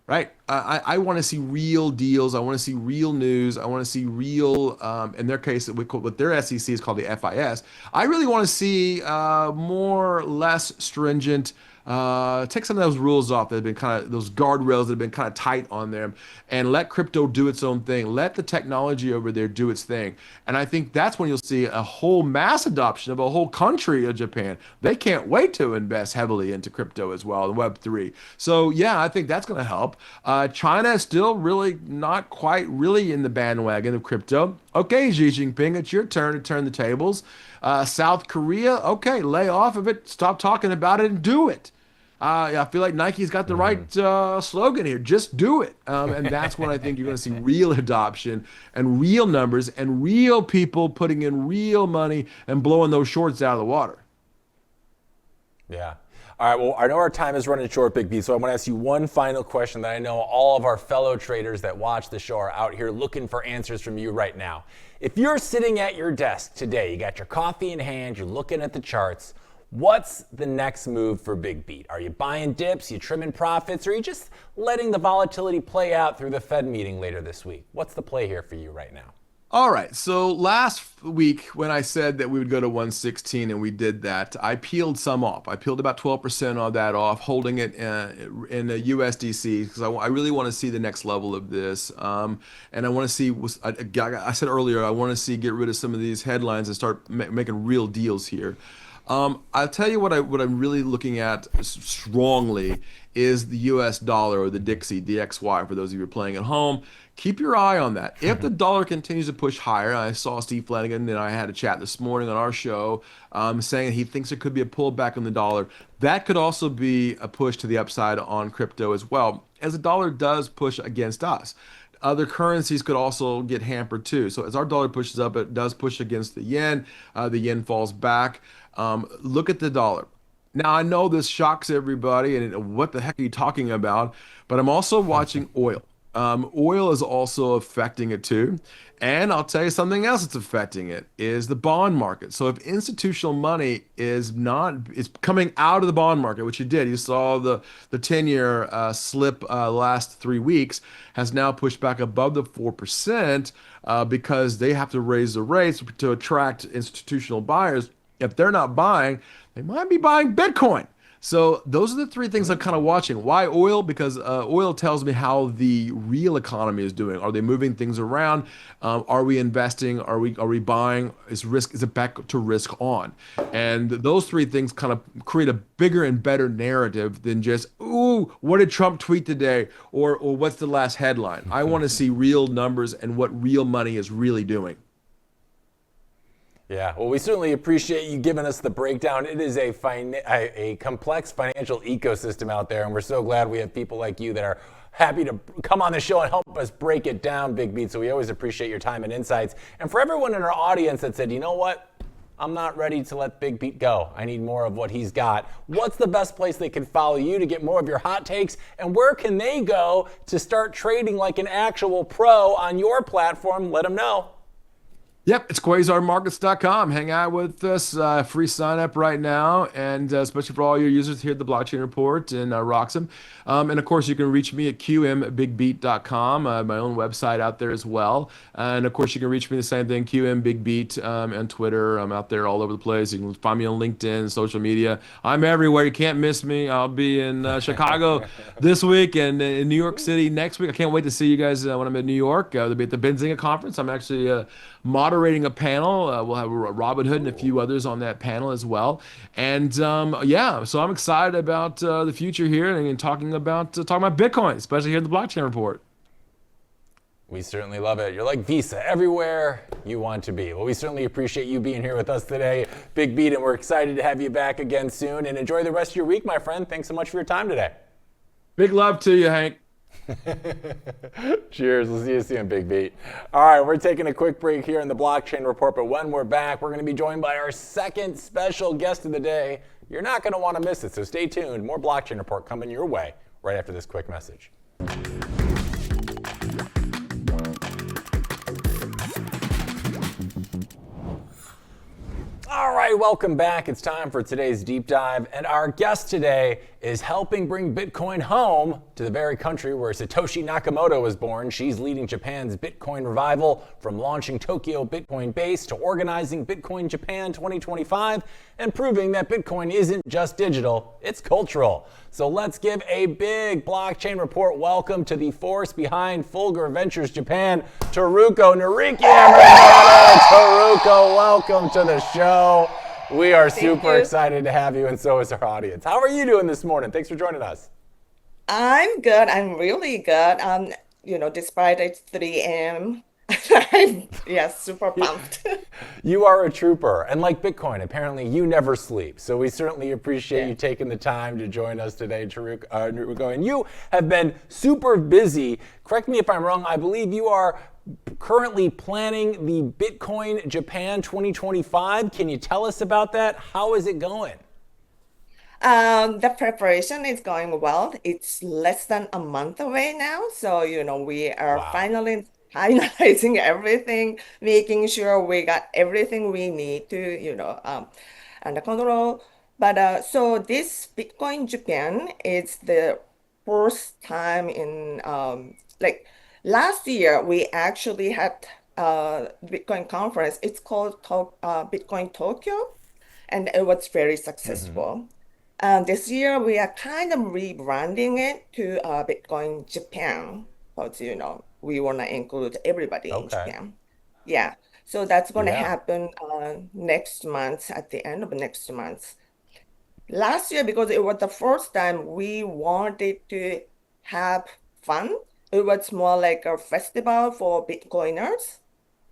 right? I want to see real deals. I want to see real news. I want to see real, in their case, what their SEC is called the FIS. I really want to see more, less stringent, take some of those rules off that have been kind of, those guardrails that have been kind of tight on them, and let crypto do its own thing. Let the technology over there do its thing. And I think that's when you'll see a whole mass adoption of a whole country of Japan. They can't wait to invest heavily into crypto as well, and Web3. So yeah, I think that's going to help. China is still really not quite really in the bandwagon of crypto. Okay, Xi Jinping, it's your turn to turn the tables. South Korea, okay, lay off of it, stop talking about it and do it. I feel like Nike's got the right slogan here. Just do it. And that's when I think you're going to see real adoption and real numbers and real people putting in real money and blowing those shorts out of the water. Yeah. All right, well, I know our time is running short, Big B, so I want to ask you one final question that I know all of our fellow traders that watch the show are out here looking for answers from you right now. If you're sitting at your desk today, you got your coffee in hand, you're looking at the charts, what's the next move for Big Beat? Are you buying dips, you trimming profits, or are you just letting the volatility play out through the Fed meeting later this week? What's the play here for you right now? All right, so last week when I said that we would go to 116 and we did that, I peeled some off. I peeled about 12% of that off, holding it in a USDC because I really want to see the next level of this. And I want to see, I said earlier, I want to see get rid of some of these headlines and start making real deals here. I'll tell you what I'm really looking at strongly is the US dollar, or the Dixie, DXY, for those of you who are playing at home. Keep your eye on that. If the dollar continues to push higher, I saw Steve Flanagan and I had a chat this morning on our show saying he thinks there could be a pullback on the dollar. That could also be a push to the upside on crypto as well, as the dollar does push against us. Other currencies could also get hampered too. So as our dollar pushes up, it does push against the yen. The yen falls back. Look at the dollar. Now, I know this shocks everybody, and what the heck are you talking about? But I'm also watching oil. Oil is also affecting it too. And I'll tell you something else that's affecting it is the bond market. So if institutional money is coming out of the bond market, which you did, you saw the 10-year slip last 3 weeks, has now pushed back above the 4% because they have to raise the rates to attract institutional buyers. If they're not buying, they might be buying Bitcoin. So those are the three things I'm kind of watching. Why oil? Because oil tells me how the real economy is doing. Are they moving things around? Are we investing? Are we buying? Is it back to risk on? And those three things kind of create a bigger and better narrative than just, ooh, what did Trump tweet today? Or what's the last headline? I want to see real numbers and what real money is really doing. Yeah, well, we certainly appreciate you giving us the breakdown. It is a complex financial ecosystem out there, and we're so glad we have people like you that are happy to come on the show and help us break it down, Big Beat. So we always appreciate your time and insights. And for everyone in our audience that said, you know what? I'm not ready to let Big Beat go. I need more of what he's got. What's the best place they can follow you to get more of your hot takes? And where can they go to start trading like an actual pro on your platform? Let them know. Yep, it's quasarmarkets.com. Hang out with us, free sign up right now, and especially for all your users here at the Blockchain Report and Roxom. And of course, you can reach me at qmbigbeat.com, my own website out there as well. And of course, you can reach me the same thing, qmbigbeat on Twitter. I'm out there all over the place. You can find me on LinkedIn, social media. I'm everywhere. You can't miss me. I'll be in Chicago this week and in New York City next week. I can't wait to see you guys when I'm in New York. They'll be at the Benzinga conference. I'm actually moderating a panel. We'll have Robin Hood and a few others on that panel as well. And yeah, so I'm excited about the future here and talking about Bitcoin, especially here in the Blockchain Report. We certainly love it. You're like Visa everywhere you want to be. Well, we certainly appreciate you being here with us today, Big Beat, and we're excited to have you back again soon. And enjoy the rest of your week, my friend. Thanks so much for your time today. Big love to you, Hank. Cheers. We'll see you soon, Big Beat. All right, we're taking a quick break here in the Blockchain Report, but when we're back, we're going to be joined by our second special guest of the day. You're not going to want to miss it, so stay tuned. More Blockchain Report coming your way right after this quick message. All right, welcome back. It's time for today's deep dive. And our guest today is helping bring Bitcoin home to the very country where Satoshi Nakamoto was born. She's leading Japan's Bitcoin revival, from launching Tokyo Bitcoin Base to organizing Bitcoin Japan 2025 and proving that Bitcoin isn't just digital, it's cultural. So let's give a big Blockchain Report welcome to the force behind Folger Ventures Japan, Teruko Nariki, everybody. Teruko, welcome to the show. We are super excited to have you, and so is our audience. How are you doing this morning? Thanks for joining us. I'm good. I'm really good. Despite it's 3 a.m., I'm super pumped. You are a trooper, and like Bitcoin, apparently you never sleep. So we certainly appreciate you taking the time to join us today, Teruko. And you have been super busy. Correct me if I'm wrong. I believe you are currently planning the Bitcoin Japan 2025. Can you tell us about that? How is it going? The preparation is going well. It's less than a month away now. So, we are Wow. finally finalizing everything, making sure we got everything we need to, under control. But so this Bitcoin Japan is the first time in like last year we actually had Bitcoin conference. It's called Bitcoin Tokyo, and it was very successful. This year we are kind of rebranding it to Bitcoin Japan, because we want to include everybody in Okay. Japan. Yeah, so that's going to Yeah. happen next month, at the end of next month. Last year, because it was the first time we wanted to have fun, it was more like a festival for Bitcoiners.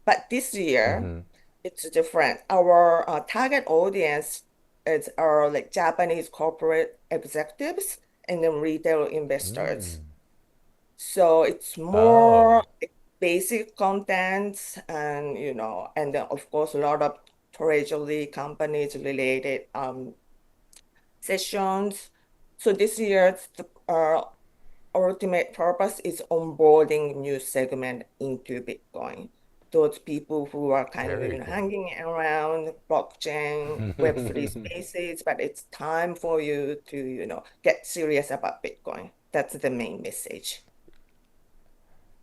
But this year, it's different. Our target audience is our like Japanese corporate executives and then retail investors. So it's more Oh, like basic contents, and and then of course a lot of treasury companies related sessions. So this year, our ultimate purpose is onboarding new segment into Bitcoin. Those people who are kind of, very cool. hanging around blockchain, Web3 spaces, but it's time for you to, get serious about Bitcoin. That's the main message.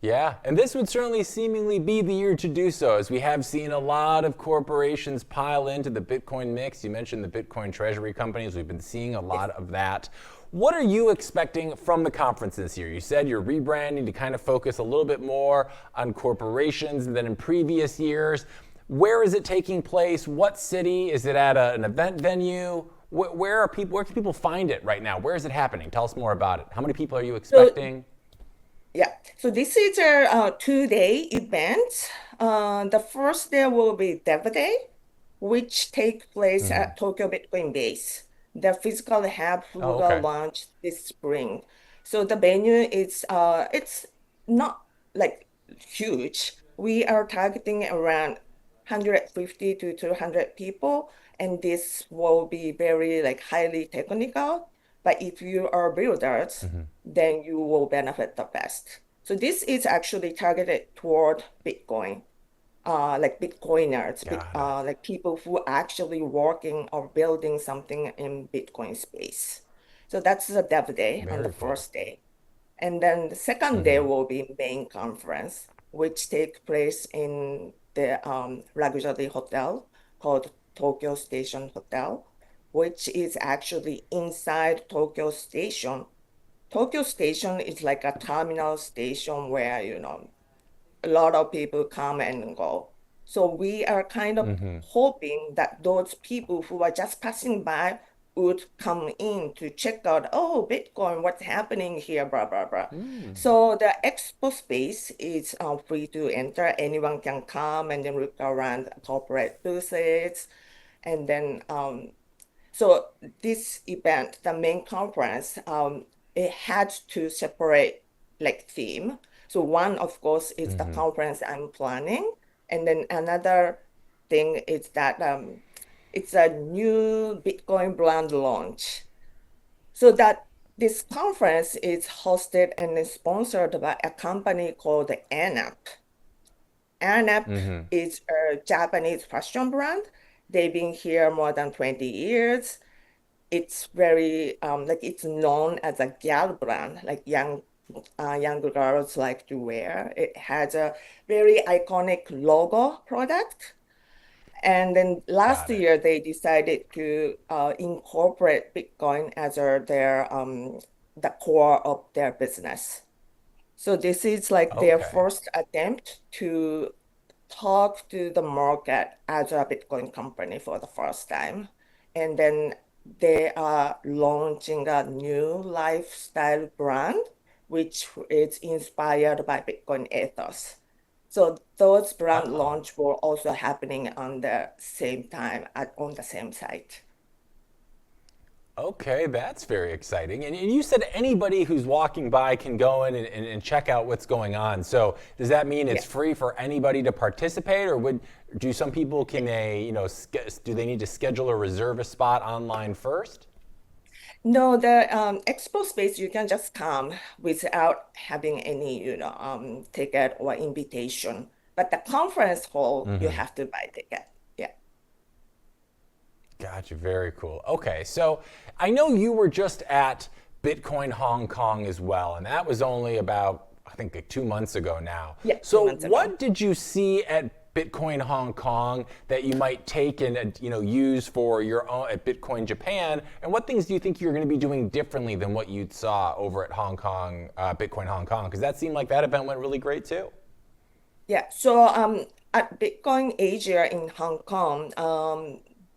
Yeah, and this would certainly seemingly be the year to do so, as we have seen a lot of corporations pile into the Bitcoin mix. You mentioned the Bitcoin treasury companies. We've been seeing a lot of that. What are you expecting from the conference this year? You said you're rebranding to kind of focus a little bit more on corporations than in previous years. Where is it taking place? What city? Is it at an event venue? Where can people find it right now? Where is it happening? Tell us more about it. How many people are you So expecting? yeah, so this is a 2-day event. The first day will be Dev Day, which take place at Tokyo Bitcoin Base. The physical hub Oh, will okay. launch this spring. So the venue is it's not like huge. We are targeting around 150 to 200 people, and this will be very like highly technical. But if you are builders, then you will benefit the best. So this is actually targeted toward Bitcoin, like Bitcoiners, Got it. like people who are actually working or building something in Bitcoin space. So that's the Dev Day on the Very cool. first day. And then the second day will be main conference, which take place in the luxury hotel called Tokyo Station Hotel, which is actually inside Tokyo Station. Tokyo Station is like a terminal station where, a lot of people come and go. So we are kind of hoping that those people who are just passing by would come in to check out, oh, Bitcoin, what's happening here, blah, blah, blah. So the expo space is free to enter. Anyone can come and then look around corporate booths. And then, so this event, the main conference, it had to separate like theme. So one, of course, is the conference I'm planning. And then another thing is that it's a new Bitcoin brand launch. So that this conference is hosted and is sponsored by a company called ANAP. ANAP is a Japanese fashion brand. They've been here more than 20 years. It's very like it's known as a gal brand, like younger girls like to wear. It has a very iconic logo product. And then last Got it. year they decided to incorporate Bitcoin as their the core of their business. So this is like their Okay. first attempt to talk to the market as a Bitcoin company for the first time. And then they are launching a new lifestyle brand, which is inspired by Bitcoin ethos. So those brand Oh. launch were also happening on the same time on the same site. Okay, that's very exciting. And you said anybody who's walking by can go in and check out what's going on. So does that mean it's Yeah. free for anybody to participate, or do some people can they do they need to schedule or reserve a spot online first? No, the expo space you can just come without having any, ticket or invitation. But the conference hall, you have to buy ticket. Yeah. Gotcha. Very cool. Okay, so I know you were just at Bitcoin Hong Kong as well, and that was only about, I think, like 2 months ago now. Yeah, two So months ago. what did you see at Bitcoin Hong Kong that you might take and use for your own at Bitcoin Japan? And what things do you think you're going to be doing differently than what you saw over at Hong Kong, Bitcoin Hong Kong? Because that seemed like that event went really great too. Yeah. So at Bitcoin Asia in Hong Kong,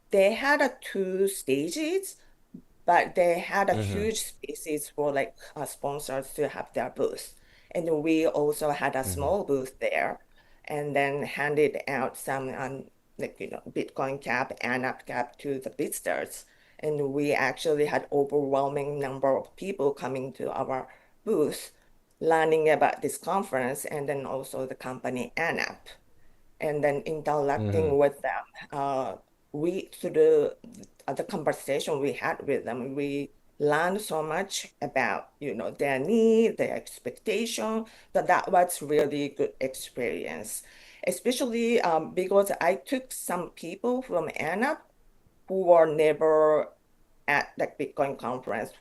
they had two stages, but they had a huge spaces for like sponsors to have their booth. And then we also had a small booth there and then handed out some like Bitcoin cap and up cap to the visitors. And we actually had overwhelming number of people coming to our booth learning about this conference and then also the company ANAP and then interacting with them. We through the conversation we had with them, we learned so much about their need, their expectation. That was really good experience, especially because I took some people from ANAP who were never at the Bitcoin conference,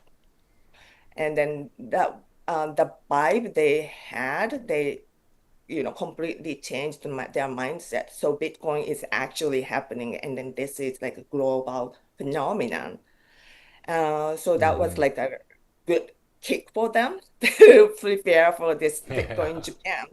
and then the vibe they had, they completely changed their mindset. So Bitcoin is actually happening, and then this is like a global phenomenon. So that was like a good kick for them to prepare for this Bitcoin Yeah. Japan.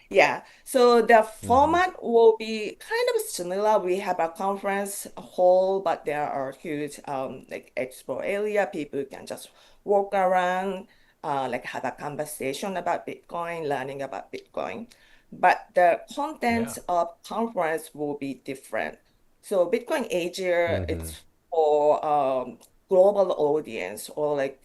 Yeah. So the format will be kind of similar. We have a conference hall, but there are huge like expo area. People can just walk around, like have a conversation about Bitcoin, learning about Bitcoin. But the Yeah. contents of conference will be different. So Bitcoin Asia, it's for global audience or like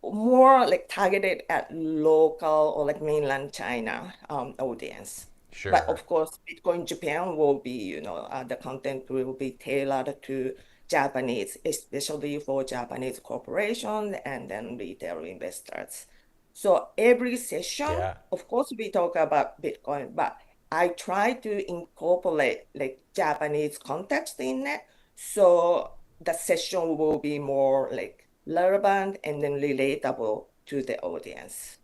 more like targeted at local or like mainland China audience. But Sure. of course, Bitcoin Japan will be, the content will be tailored to Japanese, especially for Japanese corporations and then retail investors. So every session, Yeah. of course, we talk about Bitcoin, but I try to incorporate like Japanese context in it. So the session will be more like relevant and then relatable to the audience.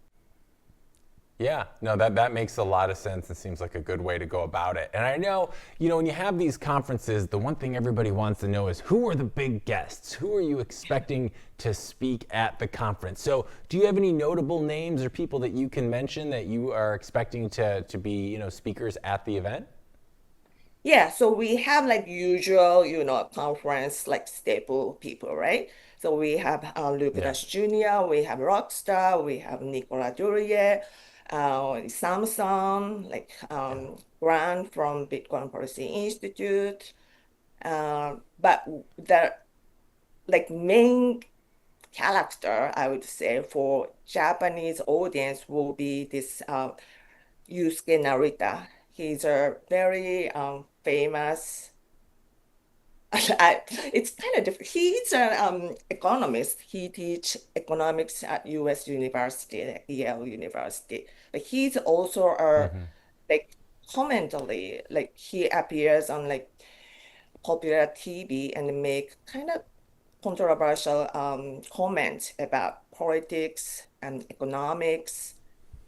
Yeah, no, that makes a lot of sense and seems like a good way to go about it. And I know, when you have these conferences, the one thing everybody wants to know is who are the big guests? Who are you expecting to speak at the conference? So, do you have any notable names or people that you can mention that you are expecting to be, speakers at the event? Yeah, so we have like usual, conference like staple people, right? So we have Yeah. Lucas Jr., we have Rockstar, we have Nicolas Durier, Samson, like Yeah. Grant from Bitcoin Policy Institute. But the like main character, I would say, for Japanese audience will be this Yusuke Narita. He's a very famous. It's kind of different. He's an economist. He teach economics at U.S. University, at Yale University. But he's also a like commentary. Like he appears on like popular TV and make kind of controversial comments about politics and economics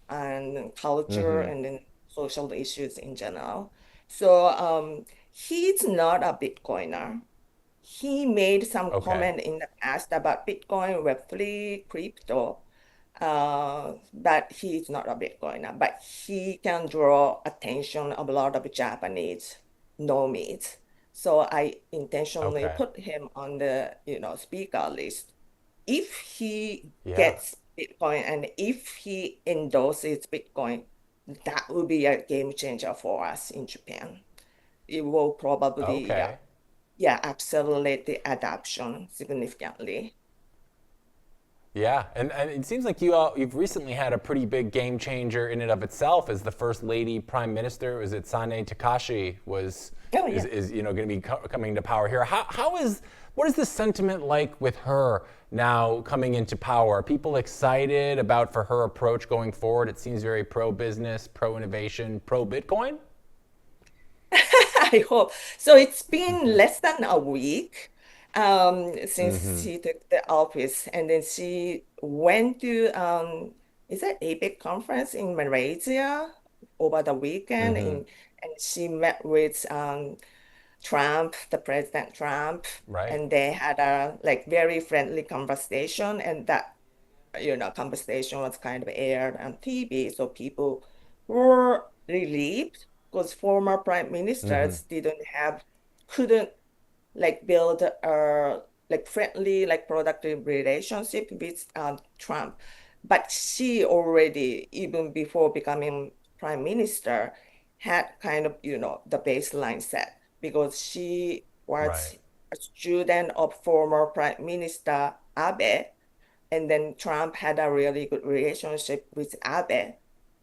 and culture and then social issues in general. So he's not a Bitcoiner. He made some Okay. comment in the past about Bitcoin, Web3, crypto, but he's not a Bitcoiner. But he can draw attention of a lot of Japanese normies. So I intentionally Okay. put him on the, speaker list. If he Yeah. gets Bitcoin and if he endorses Bitcoin, that will be a game changer for us in Japan. It will probably, Okay. accelerate the adoption significantly. Yeah, and it seems like you've recently had a pretty big game changer in and of itself as the first lady prime minister. Was it Sane Takashi was Oh, yeah. is going to be coming to power here? What is the sentiment like with her now coming into power? Are people excited about for her approach going forward? It seems very pro business, pro innovation, pro Bitcoin. I hope. So it's been less than a week since she took the office, and then she went to is that APEC conference in Malaysia over the weekend, and she met with Trump, the President Trump, Right. and they had a like very friendly conversation, and that conversation was kind of aired on TV, so people were relieved because former prime ministers couldn't like build a like friendly, like productive relationship with Trump. But she already, even before becoming prime minister, had kind of, the baseline set because she was Right. a student of former Prime Minister Abe, and then Trump had a really good relationship with Abe.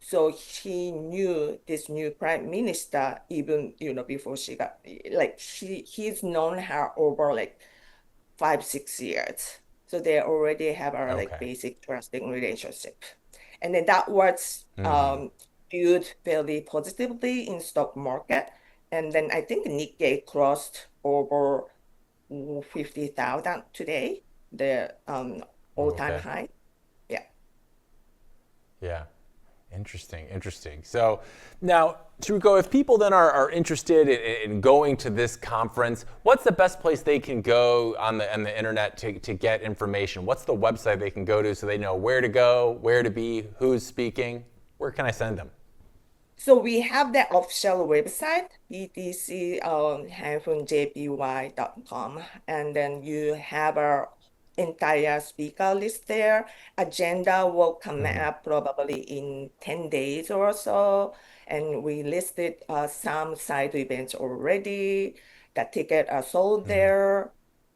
So he knew this new prime minister even, before she got like he's known her over like 5, 6 years. So they already have a like Okay. basic trusting relationship. And then that was viewed fairly positively in stock market. And then I think Nikkei crossed over 50,000 today, the all-time Okay. high. Yeah. Yeah. Interesting, interesting. So now, Truco, if people then are interested in going to this conference, what's the best place they can go on the internet to get information? What's the website they can go to so they know where to go, where to be, who's speaking? Where can I send them? So we have the official website, btc-jpy.com, and then you have our entire speaker list there. Agenda will come up probably in 10 days or so, and we listed some side events already. The tickets are sold there.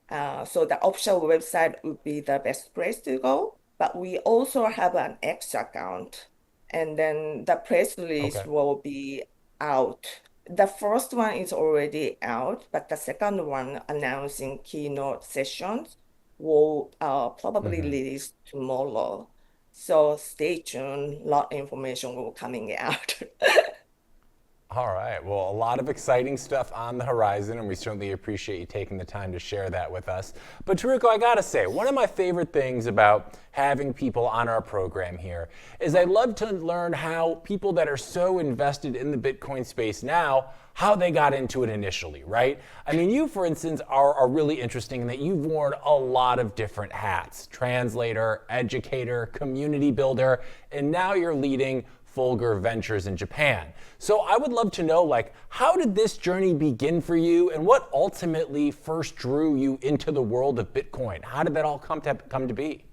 So the official website would be the best place to go. But we also have an X account, and then the press release Okay. will be out. The first one is already out, but the second one announcing keynote sessions will probably release tomorrow. So stay tuned. A lot of information will coming out. All right. Well, a lot of exciting stuff on the horizon, and we certainly appreciate you taking the time to share that with us. But Tariko, I gotta say, one of my favorite things about having people on our program here is I love to learn how people that are so invested in the Bitcoin space now, how they got into it initially, right? I mean, you, for instance, are really interesting in that you've worn a lot of different hats: translator, educator, community builder, and now you're leading Folger Ventures in Japan. So I would love to know, like, how did this journey begin for you, and what ultimately first drew you into the world of Bitcoin? How did that all come to be?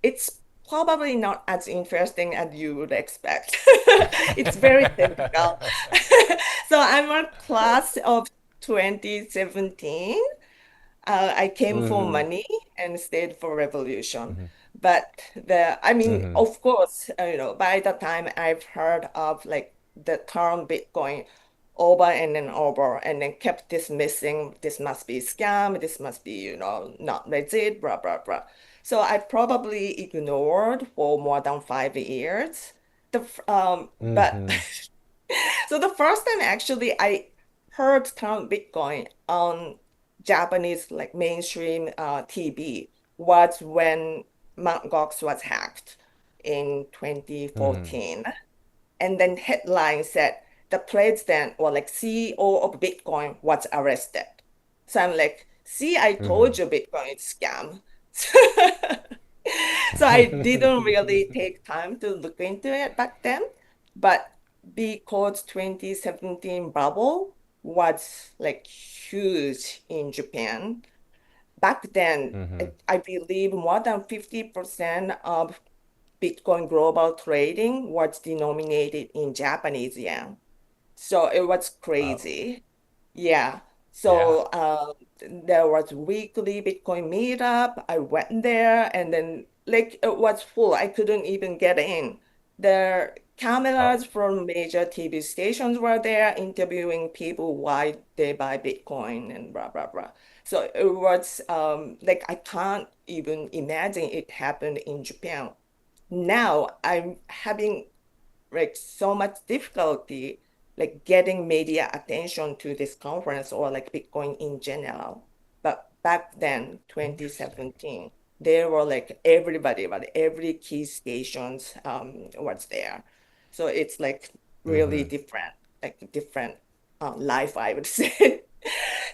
It's probably not as interesting as you would expect. It's very typical. So I'm a class of 2017. I came for money and stayed for revolution. But I mean, of course, by the time I've heard of like the term Bitcoin over and then over, and then kept dismissing this must be scam, this must be, not legit, blah, blah, blah. So I probably ignored for more than 5 years. But so the first time actually I heard term Bitcoin on Japanese like mainstream TV was when Mt. Gox was hacked in 2014. And then headline said the president or like CEO of Bitcoin was arrested. So I'm like, see, I told you Bitcoin is scam. So I didn't really take time to look into it back then. But because 2017 bubble was like huge in Japan, back then, I believe more than 50% of Bitcoin global trading was denominated in Japanese yen. So it was Oh, crazy. Yeah. yeah. So there was weekly Bitcoin meetup. I went there and then like it was full. I couldn't even get in. The Oh. cameras from major TV stations were there interviewing people why they buy Bitcoin and blah blah blah. So it was like I can't even imagine it happened in Japan. Now I'm having like so much difficulty like getting media attention to this conference or like Bitcoin in general. But back then, Interesting. 2017, there were like everybody, but every key stations was there. So it's like really different, like different life, I would say.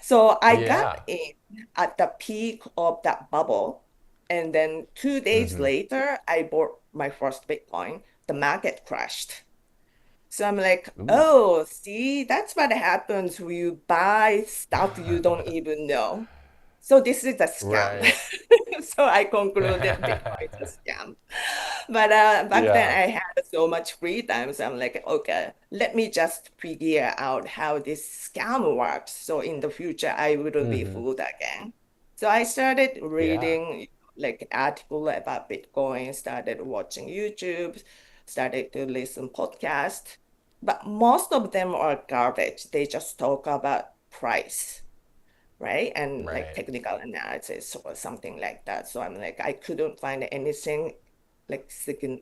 So I got Yeah. in at the peak of that bubble. And then 2 days later, I bought my first Bitcoin. The market crashed. So I'm like, Ooh. oh, see, that's what happens when you buy stuff you don't even know. So this is a scam. Right. So I concluded Bitcoin is a scam. But back then Yeah. I had so much free time. So I'm like, okay, let me just figure out how this scam works. So in the future, I wouldn't be fooled again. So I started Yeah. reading like article about Bitcoin, started watching YouTube, started to listen podcast. But most of them are garbage. They just talk about price, right? And like Right. technical analysis or something like that. So I'm like, I couldn't find anything like second,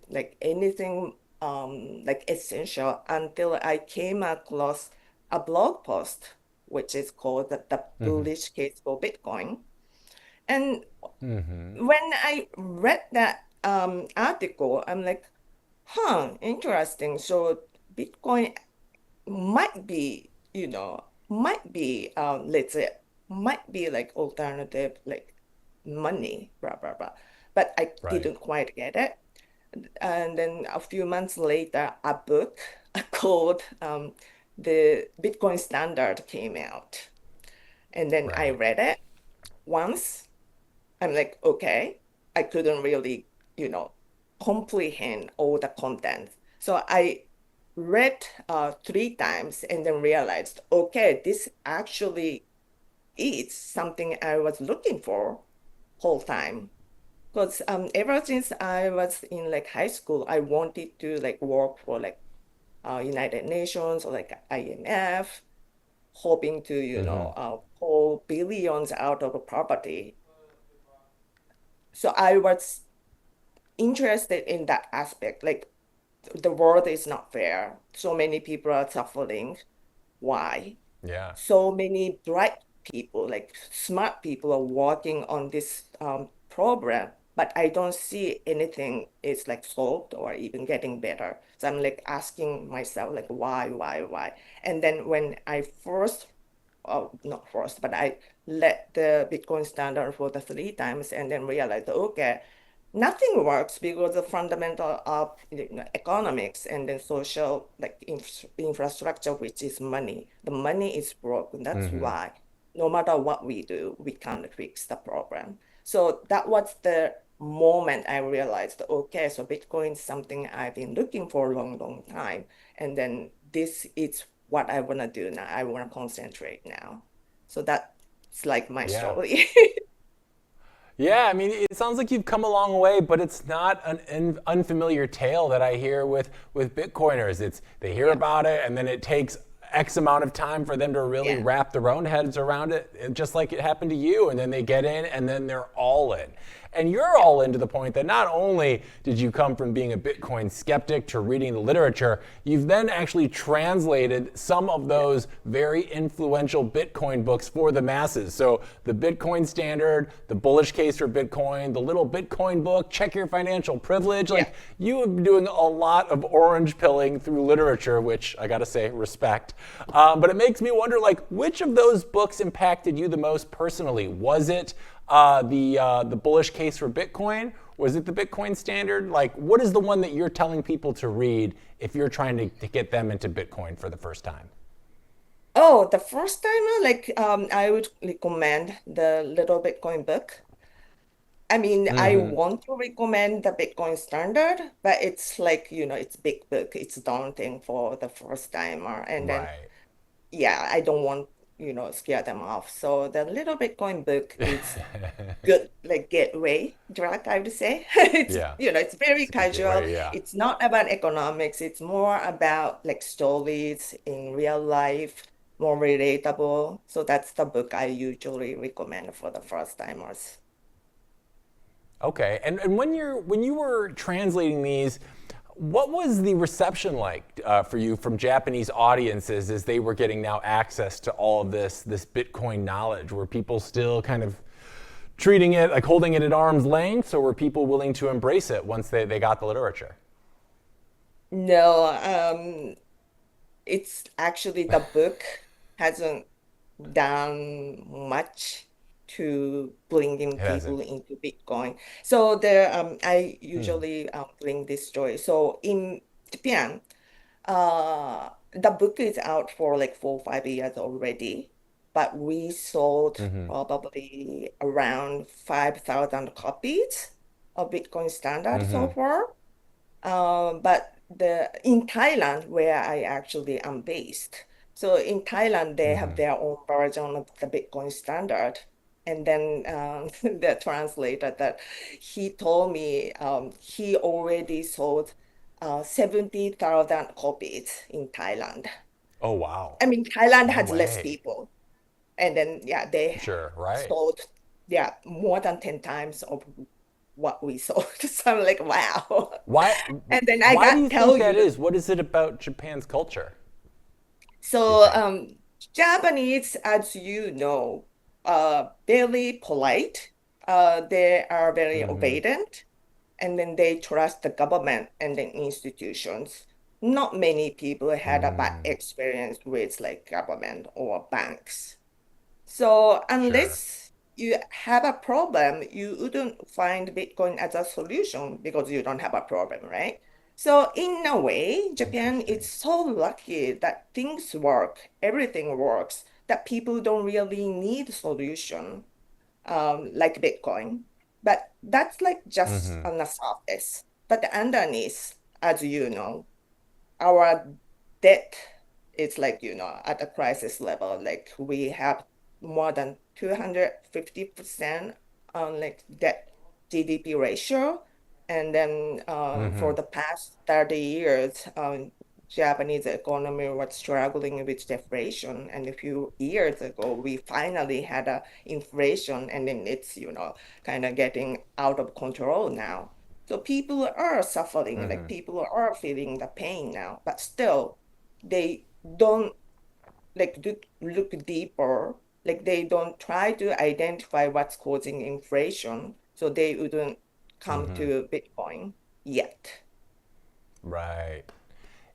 like anything like essential until I came across a blog post, which is called the Bullish Case for Bitcoin. And when I read that article, I'm like, huh, interesting. So Bitcoin might be, might be legit, might be like alternative, like money, blah, blah, blah. But I Right. didn't quite get it. And then a few months later, a book called The Bitcoin Standard came out. And then I Right. read it once. I'm like, okay, I couldn't really, comprehend all the content. So I read 3 times and then realized, okay, this actually is something I was looking for whole time. Because ever since I was in like high school, I wanted to like work for like United Nations or like IMF, hoping to, pull billions out of poverty. So I was interested in that aspect. Like the world is not fair. So many people are suffering. Why? Yeah. So many bright people, like smart people, are working on this program, but I don't see anything is like solved or even getting better. So I'm like asking myself, like, why? And then when I first, oh, not first, but I let the Bitcoin standard for the 3 times and then realized, okay, nothing works because the fundamental of economics and then social like infrastructure, which is money. The money is broken. That's why no matter what we do, we can't fix the problem. So that was the moment I realized, okay, so Bitcoin is something I've been looking for a long, long time. And then this is what I want to do now. I want to concentrate now. So that's like my Yeah. story. Yeah, I mean, it sounds like you've come a long way, but it's not an unfamiliar tale that I hear with Bitcoiners. It's they hear Yeah. about it, and then it takes X amount of time for them to really Yeah. wrap their own heads around it, just like it happened to you. And then they get in, and then they're all in. And you're Yeah. all in to the point that not only did you come from being a Bitcoin skeptic to reading the literature, you've then actually translated some of those very influential Bitcoin books for the masses. So the Bitcoin Standard, the Bullish Case for Bitcoin, the Little Bitcoin Book, Check Your Financial Privilege. Yeah. Like you have been doing a lot of orange pilling through literature, which I gotta say, respect. But it makes me wonder, like, which of those books impacted you the most personally? Was it the Bullish Case for Bitcoin? Was it the Bitcoin Standard? Like, what is the one that you're telling people to read if you're trying to get them into Bitcoin for the first time? Oh, the first timer, like I would recommend the Little Bitcoin book. I mean, I want to recommend the Bitcoin Standard, but it's like, it's big book. It's daunting for the first timer. And then, Right. yeah, I don't want, scare them off. So the Little Bitcoin book is good, like gateway drug, I would say. It's, Yeah. it's very It's a good casual. gateway, yeah. It's not about economics. It's more about like stories in real life, more relatable. So that's the book I usually recommend for the first timers. Okay. And when you were translating these, what was the reception like for you from Japanese audiences as they were getting now access to all of this Bitcoin knowledge? Were people still kind of treating it like holding it at arm's length, or were people willing to embrace it once they got the literature? No, it's actually the book hasn't done much to bringing It hasn't. people into Bitcoin. So there, I usually bring this story. So in Japan, the book is out for like 4 or 5 years already, but we sold probably around 5,000 copies of Bitcoin Standard so far. But the in Thailand, where I actually am based, so in Thailand they have their own version of the Bitcoin Standard, and then the translator that he told me he already sold 70,000 copies in Thailand. Oh wow. I mean, Thailand No has less way. people, and then yeah, they Sure, right. sold yeah more than 10 times of what we sold. So I'm like, wow. Why And then I why do got you think tell that you. is? What is it about Japan's culture, do you So think? Japanese, as you know, very polite. They are very obedient, and then they trust the government and the institutions. Not many people had a bad experience with like government or banks. So Sure. unless you have a problem, you wouldn't find Bitcoin as a solution because you don't have a problem, right? So in a way, Japan is Interesting. so lucky that things work, everything works, that people don't really need solution like Bitcoin. But that's like just on the surface. But underneath, as you know, our debt is like, at a crisis level. Like we have more than 250% on like debt GDP ratio. And then for the past 30 years, Japanese economy was struggling with deflation. And a few years ago, we finally had a inflation, and then it's, kind of getting out of control now. So people are suffering, like people are feeling the pain now, but still they don't like look deeper, like they don't try to identify what's causing inflation, so they wouldn't come to Bitcoin yet. Right.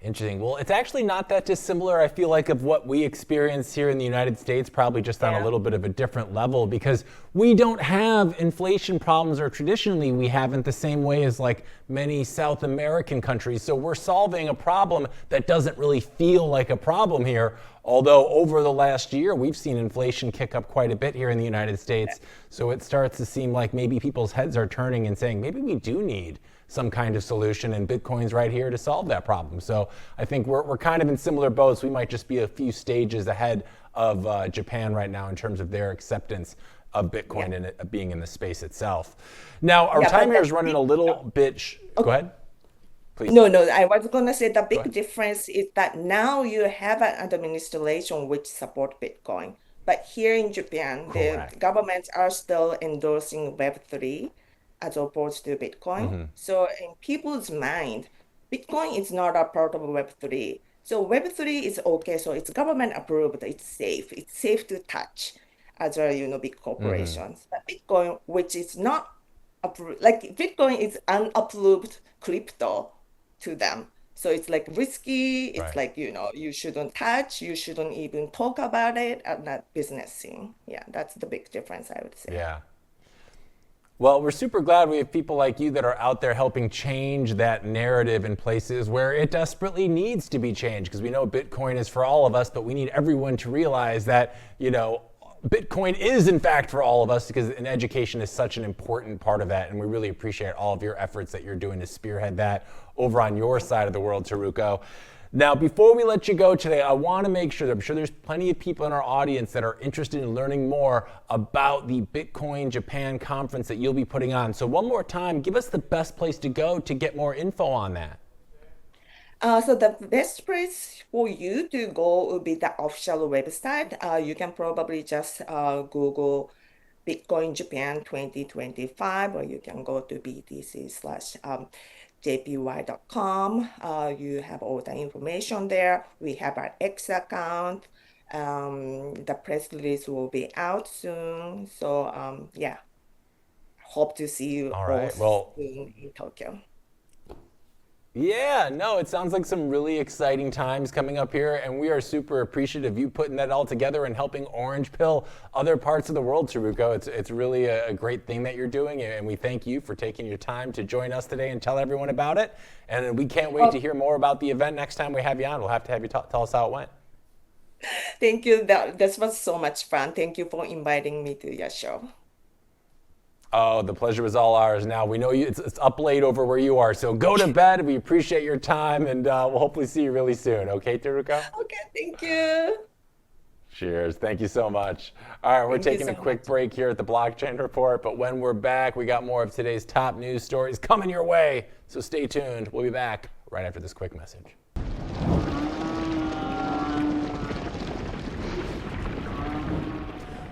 Interesting. Well, it's actually not that dissimilar, I feel like, of what we experience here in the United States, probably just on a little bit of a different level, because we don't have inflation problems, or traditionally we haven't the same way as like many South American countries. So we're solving a problem that doesn't really feel like a problem here. Although over the last year, we've seen inflation kick up quite a bit here in the United States. So it starts to seem like maybe people's heads are turning and saying, maybe we do need some kind of solution, and Bitcoin's right here to solve that problem. So I think we're kind of in similar boats. We might just be a few stages ahead of Japan right now in terms of their acceptance of Bitcoin and it being in the space itself. Now, our time here is running a little bit. Go ahead. Please. No, I was going to say the big difference is that now you have an administration which support Bitcoin. But here in Japan, the governments are still endorsing Web3 as opposed to Bitcoin. So in people's mind, Bitcoin is not a part of Web3. So Web3 is okay. So it's government approved. It's safe. It's safe to touch as a big corporations. But Bitcoin, which is not approved, like Bitcoin is unapproved crypto to them. So it's like risky. It's like, you shouldn't touch. You shouldn't even talk about it at that business scene. Yeah, that's the big difference, I would say. Yeah. Well, we're super glad we have people like you that are out there helping change that narrative in places where it desperately needs to be changed, because we know Bitcoin is for all of us, but we need everyone to realize that, Bitcoin is in fact for all of us, because education is such an important part of that, and we really appreciate all of your efforts that you're doing to spearhead that over on your side of the world, Teruko. Now, before we let you go today, I want to make sure that I'm sure there's plenty of people in our audience that are interested in learning more about the Bitcoin Japan conference that you'll be putting on. So one more time, give us the best place to go to get more info on that. So the best place for you to go would be the official website. You can probably just Google Bitcoin Japan 2025, or you can go to btc/jpy.com. You have all the information there. We have our X account. The press release will be out soon. So hope to see you all soon in Tokyo. Yeah, no, it sounds like some really exciting times coming up here, and we are super appreciative of you putting that all together and helping orange pill other parts of the world, Teruko. It's really a great thing that you're doing, and we thank you for taking your time to join us today and tell everyone about it. And we can't wait to hear more about the event next time we have you on. We'll have to have you tell us how it went. Thank you. This was so much fun. Thank you for inviting me to your show. Oh, the pleasure was all ours. Now, we know it's up late over where you are, so go to bed. We appreciate your time, and we'll hopefully see you really soon. Okay, Teruko? Okay, thank you. Cheers. Thank you so much. All right, we're taking a quick break here at the Blockchain Report, but when we're back, we got more of today's top news stories coming your way, so stay tuned. We'll be back right after this quick message.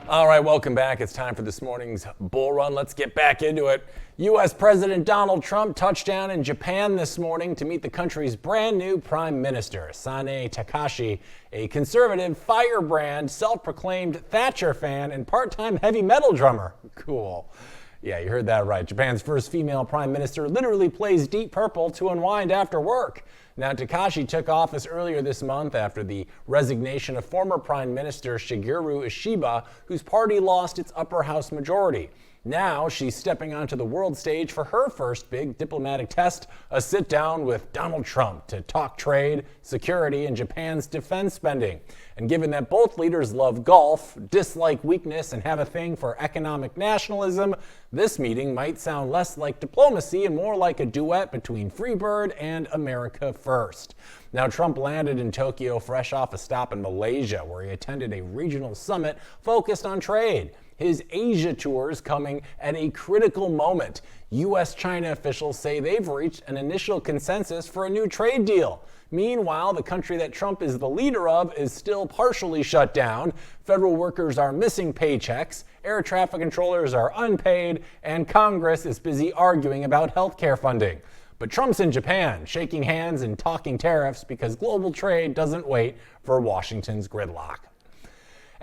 All right, welcome back. It's time for this morning's bull run. Let's get back into it. U.S. President Donald Trump touched down in Japan this morning to meet the country's brand new prime minister, Sanae Takashi, a conservative, firebrand, self-proclaimed Thatcher fan and part-time heavy metal drummer. Cool. Yeah, you heard that right. Japan's first female prime minister literally plays Deep Purple to unwind after work. Now, Takashi took office earlier this month after the resignation of former Prime Minister Shigeru Ishiba, whose party lost its upper house majority. Now she's stepping onto the world stage for her first big diplomatic test, a sit-down with Donald Trump to talk trade, security, and Japan's defense spending. And given that both leaders love golf, dislike weakness, and have a thing for economic nationalism, this meeting might sound less like diplomacy and more like a duet between Freebird and America First. Now, Trump landed in Tokyo fresh off a stop in Malaysia, where he attended a regional summit focused on trade. His Asia tour is coming at a critical moment. U.S.-China officials say they've reached an initial consensus for a new trade deal. Meanwhile, the country that Trump is the leader of is still partially shut down. Federal workers are missing paychecks, air traffic controllers are unpaid, and Congress is busy arguing about health care funding. But Trump's in Japan, shaking hands and talking tariffs because global trade doesn't wait for Washington's gridlock.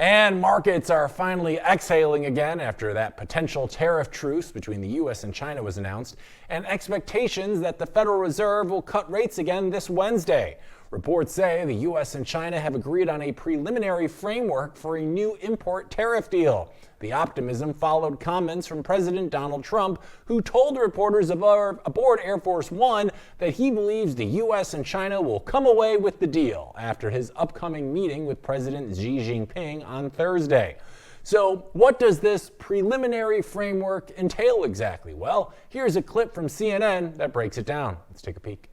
And markets are finally exhaling again after that potential tariff truce between the U.S. and China was announced, and expectations that the Federal Reserve will cut rates again this Wednesday. Reports say the U.S. and China have agreed on a preliminary framework for a new import tariff deal. The optimism followed comments from President Donald Trump, who told reporters aboard Air Force One that he believes the U.S. and China will come away with the deal after his upcoming meeting with President Xi Jinping on Thursday. So what does this preliminary framework entail exactly? Well, here's a clip from CNN that breaks it down. Let's take a peek.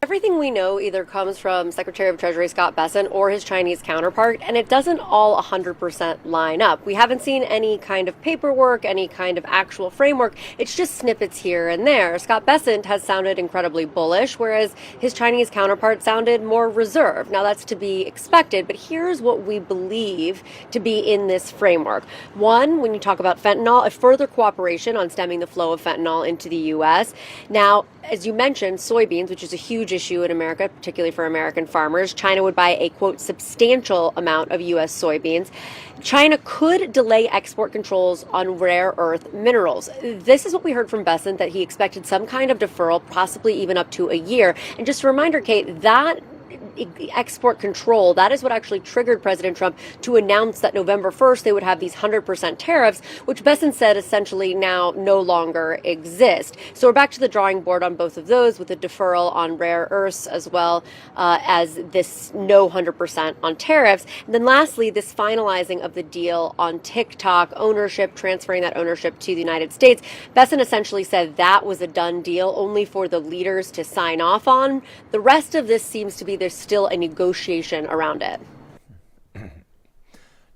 Everything we know either comes from Secretary of Treasury Scott Bessent or his Chinese counterpart, and it doesn't all 100% line up. We haven't seen any kind of paperwork, any kind of actual framework. It's just snippets here and there. Scott Bessent has sounded incredibly bullish, whereas his Chinese counterpart sounded more reserved. Now, that's to be expected, but here's what we believe to be in this framework. One, when you talk about fentanyl, a further cooperation on stemming the flow of fentanyl into the U.S. Now, as you mentioned, soybeans, which is a huge issue in America, particularly for American farmers. China would buy a, quote, substantial amount of U.S. soybeans. China could delay export controls on rare earth minerals. This is what we heard from Bessent, that he expected some kind of deferral, possibly even up to a year. And just a reminder, Kate, that export control, that is what actually triggered President Trump to announce that November 1st they would have these 100% tariffs, which Bessent said essentially now no longer exist. So we're back to the drawing board on both of those, with a deferral on rare earths as well as this no 100% on tariffs. And then lastly, this finalizing of the deal on TikTok ownership, transferring that ownership to the United States. Bessent essentially said that was a done deal, only for the leaders to sign off on. The rest of this seems to be there's still a negotiation around it.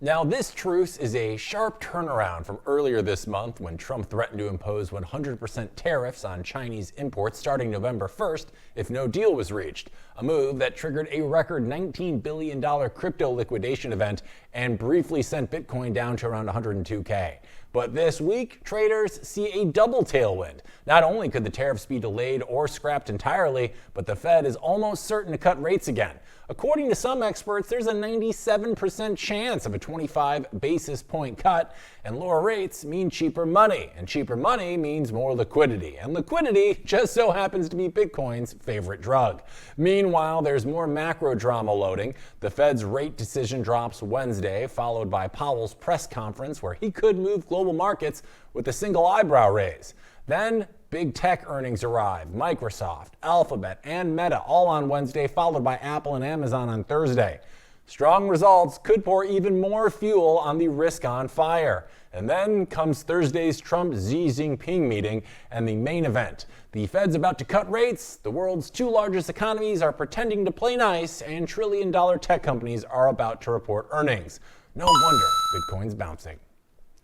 Now, this truce is a sharp turnaround from earlier this month when Trump threatened to impose 100% tariffs on Chinese imports starting November 1st if no deal was reached, a move that triggered a record $19 billion crypto liquidation event and briefly sent Bitcoin down to around 102K. But this week, traders see a double tailwind. Not only could the tariffs be delayed or scrapped entirely, but the Fed is almost certain to cut rates again. According to some experts, there's a 97% chance of a 25 basis point cut, and lower rates mean cheaper money, and cheaper money means more liquidity, and liquidity just so happens to be Bitcoin's favorite drug. Meanwhile, there's more macro drama loading. The Fed's rate decision drops Wednesday, followed by Powell's press conference where he could move global markets with a single eyebrow raise. Then big tech earnings arrive: Microsoft, Alphabet, and Meta all on Wednesday, followed by Apple and Amazon on Thursday. Strong results could pour even more fuel on the risk-on fire. And then comes Thursday's Trump-Xi Jinping meeting and the main event. The Fed's about to cut rates, the world's two largest economies are pretending to play nice, and trillion-dollar tech companies are about to report earnings. No wonder Bitcoin's bouncing.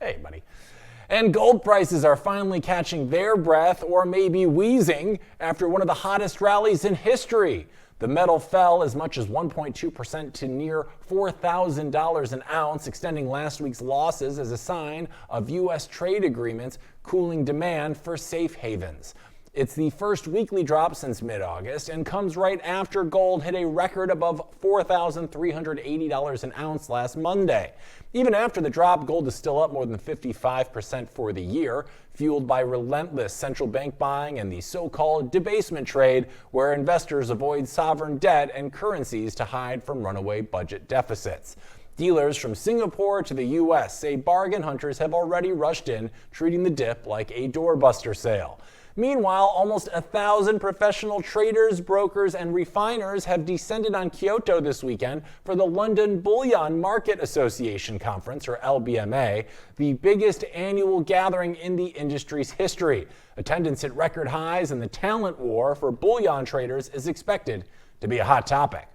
Hey, buddy. And gold prices are finally catching their breath, or maybe wheezing, after one of the hottest rallies in history. The metal fell as much as 1.2% to near $4,000 an ounce, extending last week's losses as a sign of U.S. trade agreements cooling demand for safe havens. It's the first weekly drop since mid-August and comes right after gold hit a record above $4,380 an ounce last Monday. Even after the drop, gold is still up more than 55% for the year, fueled by relentless central bank buying and the so-called debasement trade, where investors avoid sovereign debt and currencies to hide from runaway budget deficits. Dealers from Singapore to the U.S. say bargain hunters have already rushed in, treating the dip like a doorbuster sale. Meanwhile, almost 1,000 professional traders, brokers, and refiners have descended on Kyoto this weekend for the London Bullion Market Association Conference, or LBMA, the biggest annual gathering in the industry's history. Attendance hit record highs, and the talent war for bullion traders is expected to be a hot topic.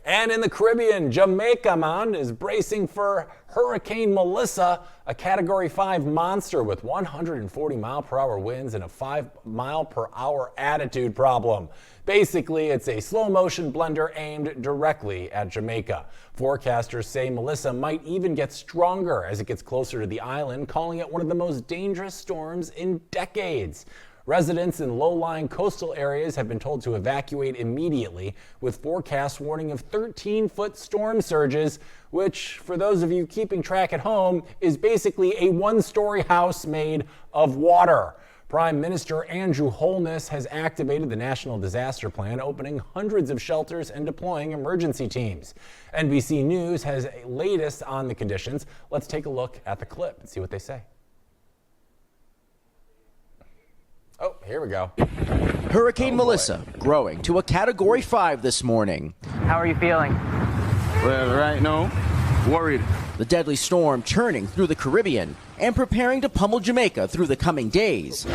And in the Caribbean, Jamaica, is bracing for Hurricane Melissa, a Category 5 monster with 140-mile-per-hour winds and a 5-mile-per-hour attitude problem. Basically, it's a slow-motion blender aimed directly at Jamaica. Forecasters say Melissa might even get stronger as it gets closer to the island, calling it one of the most dangerous storms in decades. Residents in low-lying coastal areas have been told to evacuate immediately, with forecasts warning of 13-foot storm surges, which, for those of you keeping track at home, is basically a one-story house made of water. Prime Minister Andrew Holness has activated the National Disaster Plan, opening hundreds of shelters and deploying emergency teams. NBC News has a latest on the conditions. Let's take a look at the clip and see what they say. Oh, here we go. Hurricane Melissa growing to a Category 5 this morning. How are you feeling? Well, right now, worried. The deadly storm churning through the Caribbean and preparing to pummel Jamaica through the coming days.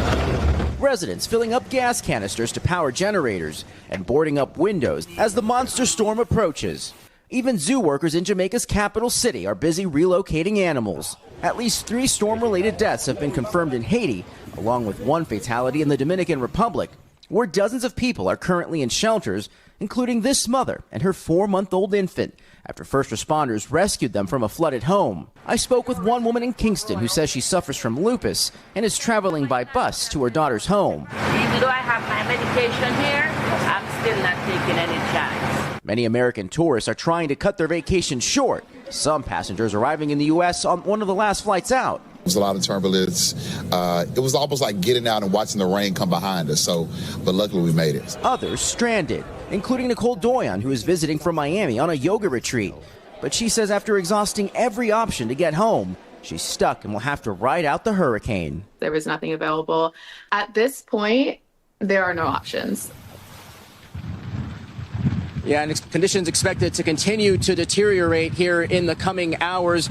Residents filling up gas canisters to power generators and boarding up windows as the monster storm approaches. Even zoo workers in Jamaica's capital city are busy relocating animals. At least 3 storm-related deaths have been confirmed in Haiti, along with 1 fatality in the Dominican Republic, where dozens of people are currently in shelters, including this mother and her 4-month-old infant, after first responders rescued them from a flooded home. I spoke with one woman in Kingston who says she suffers from lupus and is traveling by bus to her daughter's home. Even though I have my medication here, I'm still not taking any chance. Many American tourists are trying to cut their vacation short. Some passengers arriving in the U.S. on one of the last flights out. There was a lot of turbulence. It was almost like getting out and watching the rain come behind us. But luckily we made it. Others stranded, including Nicole Doyon, who is visiting from Miami on a yoga retreat. But she says after exhausting every option to get home, she's stuck and will have to ride out the hurricane. There was nothing available. At this point, there are no options. Yeah, and conditions expected to continue to deteriorate here in the coming hours.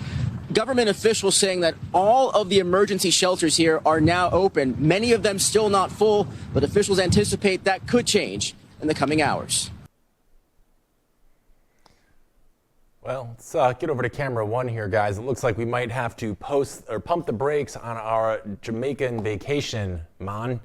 Government officials saying that all of the emergency shelters here are now open, many of them still not full, but officials anticipate that could change in the coming hours. Well, let's get over to camera 1 here, guys. It looks like we might have to pump the brakes on our Jamaican vacation, man.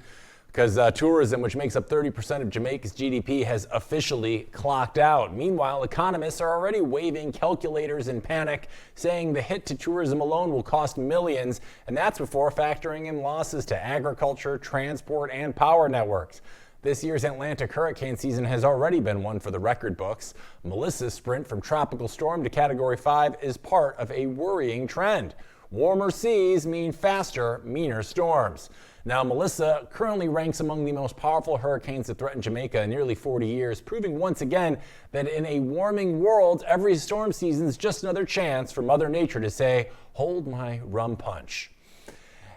Because tourism, which makes up 30% of Jamaica's GDP, has officially clocked out. Meanwhile, economists are already waving calculators in panic, saying the hit to tourism alone will cost millions, and that's before factoring in losses to agriculture, transport, and power networks. This year's Atlantic hurricane season has already been one for the record books. Melissa's sprint from tropical storm to Category 5 is part of a worrying trend. Warmer seas mean faster, meaner storms. Now, Melissa currently ranks among the most powerful hurricanes that threaten Jamaica in nearly 40 years, proving once again that in a warming world, every storm season is just another chance for Mother Nature to say, hold my rum punch.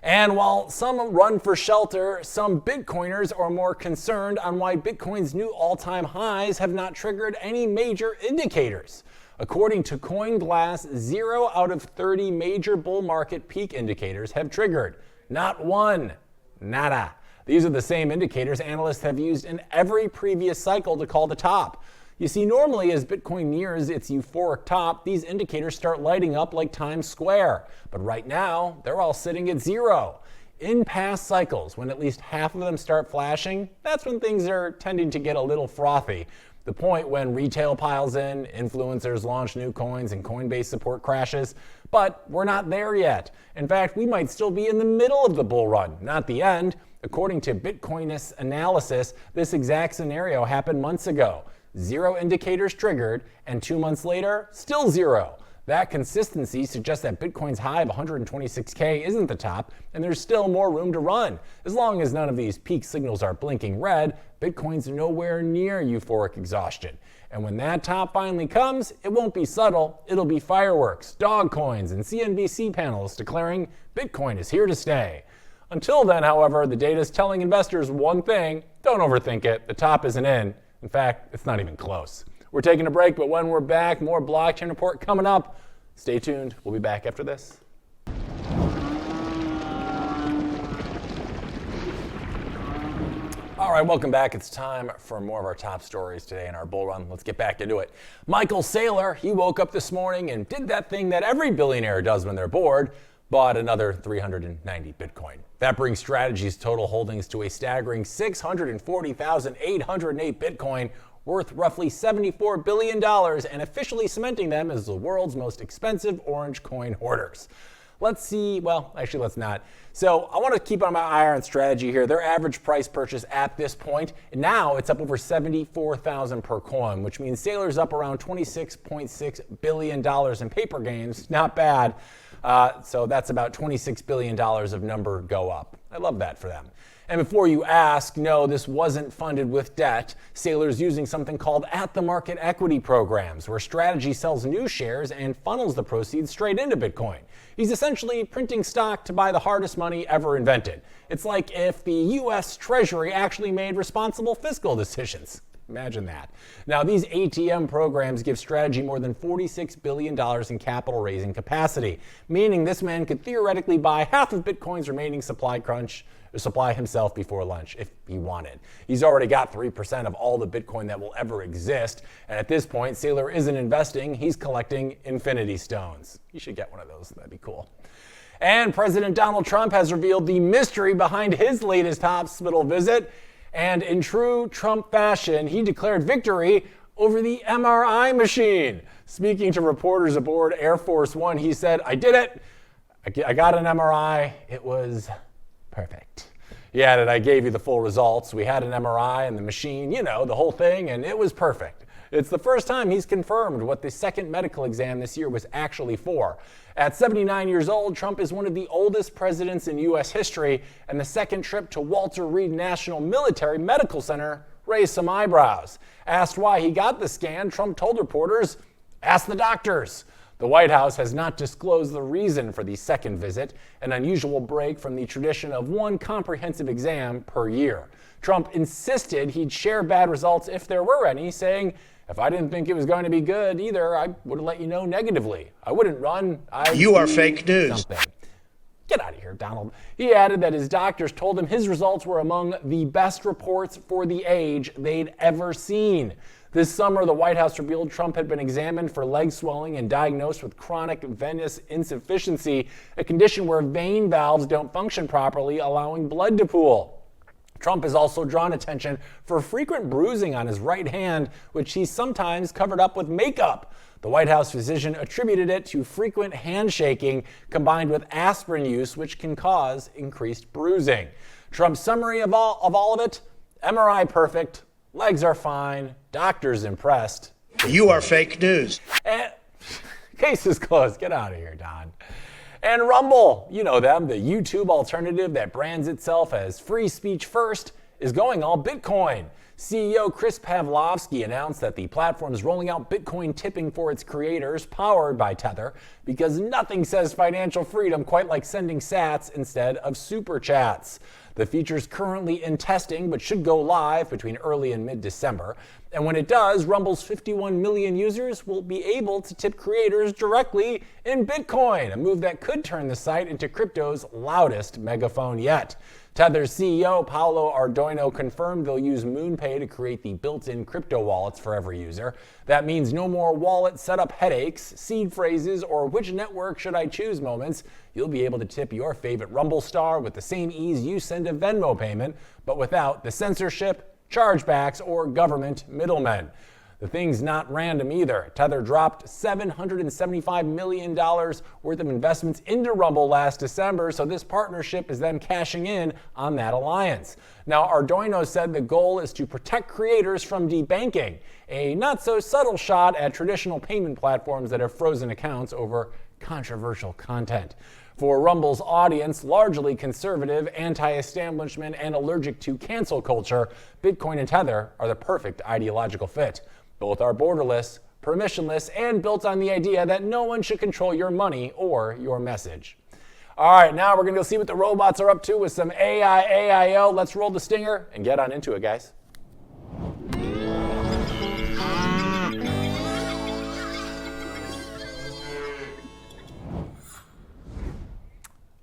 And while some run for shelter, some Bitcoiners are more concerned on why Bitcoin's new all-time highs have not triggered any major indicators. According to CoinGlass, 0 out of 30 major bull market peak indicators have triggered. Not one. Nada. These are the same indicators analysts have used in every previous cycle to call the top. You see, normally as Bitcoin nears its euphoric top, these indicators start lighting up like Times Square. But right now, they're all sitting at 0. In past cycles, when at least half of them start flashing, that's when things are tending to get a little frothy. The point when retail piles in, influencers launch new coins, and Coinbase support crashes. But we're not there yet. In fact, we might still be in the middle of the bull run, not the end. According to Bitcoinist analysis, this exact scenario happened months ago. 0 indicators triggered, and 2 months later, still 0. That consistency suggests that Bitcoin's high of 126K isn't the top, and there's still more room to run. As long as none of these peak signals are blinking red, Bitcoin's nowhere near euphoric exhaustion. And when that top finally comes, it won't be subtle, it'll be fireworks, dog coins, and CNBC panels declaring Bitcoin is here to stay. Until then, however, the data is telling investors one thing: don't overthink it, the top isn't in. In fact, it's not even close. We're taking a break, but when we're back, more Blockchain Report coming up. Stay tuned. We'll be back after this. All right, welcome back. It's time for more of our top stories today in our bull run. Let's get back into it. Michael Saylor, he woke up this morning and did that thing that every billionaire does when they're bored, bought another 390 Bitcoin. That brings Strategy's total holdings to a staggering 640,808 Bitcoin, worth roughly $74 billion, and officially cementing them as the world's most expensive orange coin hoarders. Let's see, well, actually let's not. So I want to keep on my eye on Strategy here. Their average price purchase at this point, now it's up over $74,000 per coin, which means Saylor's up around $26.6 billion in paper gains. Not bad. So that's about $26 billion of number go up. I love that for them. And before you ask, no, this wasn't funded with debt. Saylor's using something called at-the-market equity programs, where Strategy sells new shares and funnels the proceeds straight into Bitcoin. He's essentially printing stock to buy the hardest money ever invented. It's like if the U.S. Treasury actually made responsible fiscal decisions. Imagine that. Now, these ATM programs give Strategy more than $46 billion in capital raising capacity, meaning this man could theoretically buy half of Bitcoin's remaining supply himself before lunch if he wanted. He's already got 3% of all the Bitcoin that will ever exist. And at this point, Saylor isn't investing, he's collecting infinity stones. You should get one of those, that'd be cool. And President Donald Trump has revealed the mystery behind his latest hospital visit. And in true Trump fashion, he declared victory over the MRI machine. Speaking to reporters aboard Air Force One, he said, "I did it. I got an MRI. It was perfect." He added, "I gave you the full results. We had an MRI and the machine, you know, the whole thing, and it was perfect." It's the first time he's confirmed what the second medical exam this year was actually for. At 79 years old, Trump is one of the oldest presidents in U.S. history, and the second trip to Walter Reed National Military Medical Center raised some eyebrows. Asked why he got the scan, Trump told reporters, "Ask the doctors." The White House has not disclosed the reason for the second visit, an unusual break from the tradition of one comprehensive exam per year. Trump insisted he'd share bad results if there were any, saying, "If I didn't think it was going to be good either, I would have let you know negatively. I wouldn't run. You are fake news." Something. Get out of here, Donald. He added that his doctors told him his results were among the best reports for the age they'd ever seen. This summer, the White House revealed Trump had been examined for leg swelling and diagnosed with chronic venous insufficiency, a condition where vein valves don't function properly, allowing blood to pool. Trump has also drawn attention for frequent bruising on his right hand, which he sometimes covered up with makeup. The White House physician attributed it to frequent handshaking combined with aspirin use, which can cause increased bruising. Trump's summary of all of it: MRI perfect, legs are fine, doctors impressed. You are fake news. And case is closed. Get out of here, Don. And Rumble, you know them, the YouTube alternative that brands itself as free speech first, is going all Bitcoin. CEO Chris Pavlovski announced that the platform is rolling out Bitcoin tipping for its creators, powered by Tether, because nothing says financial freedom quite like sending sats instead of super chats. The feature is currently in testing, but should go live between early and mid-December. And when it does, Rumble's 51 million users will be able to tip creators directly in Bitcoin, a move that could turn the site into crypto's loudest megaphone yet. Tether's CEO, Paolo Ardoino, confirmed they'll use MoonPay to create the built-in crypto wallets for every user. That means no more wallet setup headaches, seed phrases, or which network should I choose moments. You'll be able to tip your favorite Rumble star with the same ease you send a Venmo payment, but without the censorship, chargebacks, or government middlemen. The thing's not random either. Tether dropped $775 million worth of investments into Rumble last December, so this partnership is them cashing in on that alliance. Now, Ardoino said the goal is to protect creators from debanking, a not-so-subtle shot at traditional payment platforms that have frozen accounts over controversial content. For Rumble's audience, largely conservative, anti-establishment, and allergic to cancel culture, Bitcoin and Tether are the perfect ideological fit. Both are borderless, permissionless, and built on the idea that no one should control your money or your message. All right, now we're going to go see what the robots are up to with some AI, AIO. Let's roll the stinger and get on into it, guys.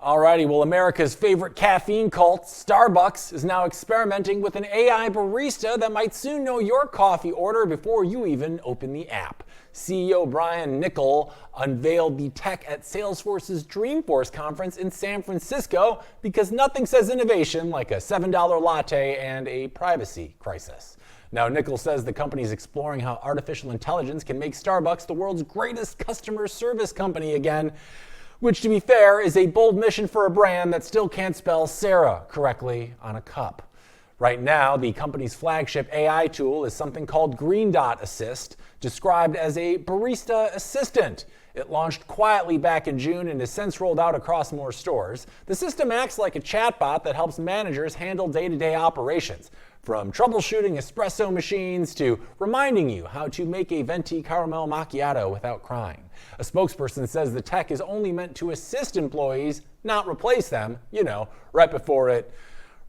Alrighty, well, America's favorite caffeine cult, Starbucks, is now experimenting with an AI barista that might soon know your coffee order before you even open the app. CEO Brian Niccol unveiled the tech at Salesforce's Dreamforce conference in San Francisco because nothing says innovation like a $7 latte and a privacy crisis. Now, Niccol says the company is exploring how artificial intelligence can make Starbucks the world's greatest customer service company again, which, to be fair, is a bold mission for a brand that still can't spell Sarah correctly on a cup. Right now, the company's flagship AI tool is something called Green Dot Assist, described as a barista assistant. It launched quietly back in June and has since rolled out across more stores. The system acts like a chatbot that helps managers handle day-to-day operations, from troubleshooting espresso machines to reminding you how to make a venti caramel macchiato without crying. A spokesperson says the tech is only meant to assist employees, not replace them, right before it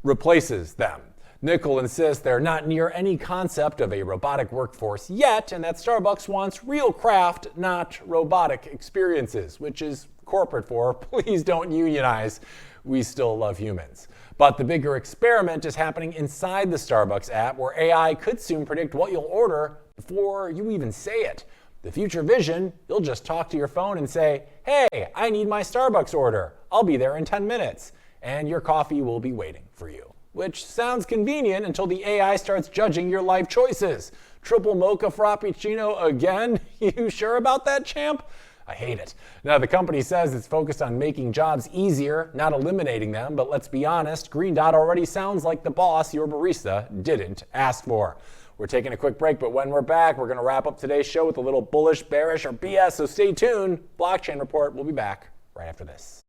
replaces them. Nickel insists they're not near any concept of a robotic workforce yet, and that Starbucks wants real craft, not robotic experiences, which is corporate for please don't unionize. We still love humans. But the bigger experiment is happening inside the Starbucks app, where AI could soon predict what you'll order before you even say it. The future vision, you'll just talk to your phone and say, hey, I need my Starbucks order. I'll be there in 10 minutes. And your coffee will be waiting for you. Which sounds convenient until the AI starts judging your life choices. Triple mocha frappuccino again? You sure about that, champ? I hate it. Now, the company says it's focused on making jobs easier, not eliminating them, but let's be honest, Green Dot already sounds like the boss your barista didn't ask for. We're taking a quick break, but when we're back, we're going to wrap up today's show with a little bullish, bearish, or BS, so stay tuned. Blockchain Report will be back right after this.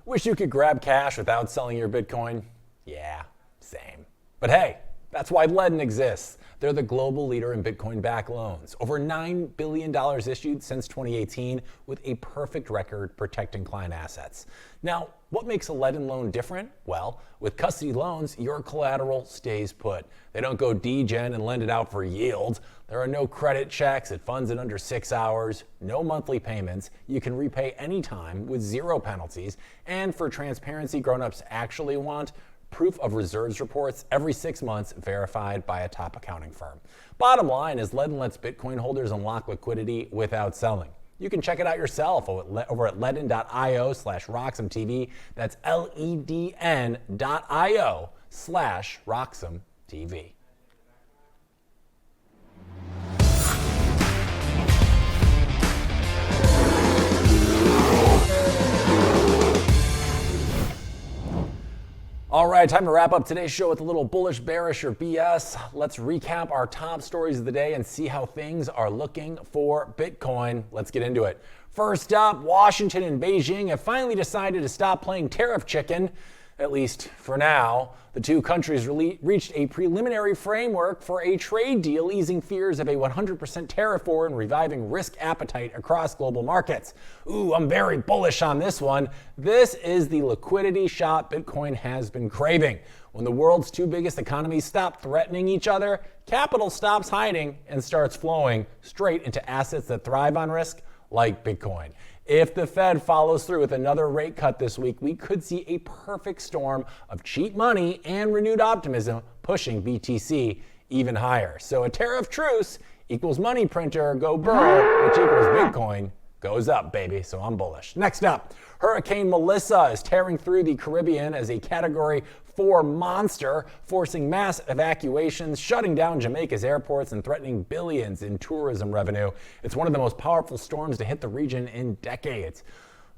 Wish you could grab cash without selling your Bitcoin? Yeah, same. But hey, that's why Ledden exists. They're the global leader in Bitcoin-backed loans. Over $9 billion issued since 2018 with a perfect record protecting client assets. Now, what makes a Ledden loan different? Well, with custody loans, your collateral stays put. They don't go degen and lend it out for yield. There are no credit checks. It funds in under 6 hours, no monthly payments. You can repay anytime with zero penalties. And for transparency grown-ups actually want, proof of reserves reports every 6 months verified by a top accounting firm. Bottom line is Ledden lets Bitcoin holders unlock liquidity without selling. You can check it out yourself over at ledden.io/RoxomTV. That's LEDN.io/RoxomTV. All right, time to wrap up today's show with a little bullish, bearish, or BS. Let's recap our top stories of the day and see how things are looking for Bitcoin. Let's get into it. First up, Washington and Beijing have finally decided to stop playing tariff chicken, at least for now. The two countries reached a preliminary framework for a trade deal, easing fears of a 100% tariff war and reviving risk appetite across global markets. Ooh, I'm very bullish on this one. This is the liquidity shot Bitcoin has been craving. When the world's two biggest economies stop threatening each other, capital stops hiding and starts flowing straight into assets that thrive on risk, like Bitcoin. If the Fed follows through with another rate cut this week, we could see a perfect storm of cheap money and renewed optimism pushing BTC even higher. So a tariff truce equals money printer go burr, which equals Bitcoin goes up, baby. So I'm bullish. Next up, Hurricane Melissa is tearing through the Caribbean as a Category 4 monster, forcing mass evacuations, shutting down Jamaica's airports, and threatening billions in tourism revenue. It's one of the most powerful storms to hit the region in decades.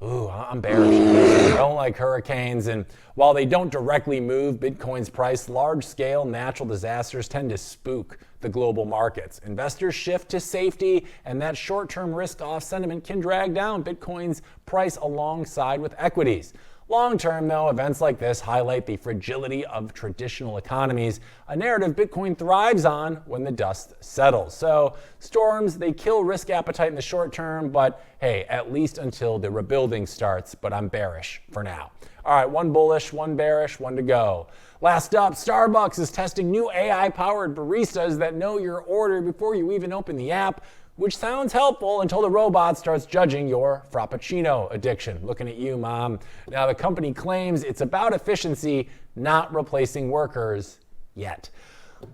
Ooh, I'm bearish. I don't like hurricanes, and while they don't directly move Bitcoin's price, large-scale natural disasters tend to spook the global markets. Investors shift to safety, and that short-term risk-off sentiment can drag down Bitcoin's price alongside with equities. Long-term, though, events like this highlight the fragility of traditional economies, a narrative Bitcoin thrives on when the dust settles. So storms, they kill risk appetite in the short term, but hey, at least until the rebuilding starts, but I'm bearish for now. All right, one bullish, one bearish, one to go. Last up, Starbucks is testing new AI-powered baristas that know your order before you even open the app, which sounds helpful until the robot starts judging your frappuccino addiction. Looking at you, Mom. Now, the company claims it's about efficiency, not replacing workers yet.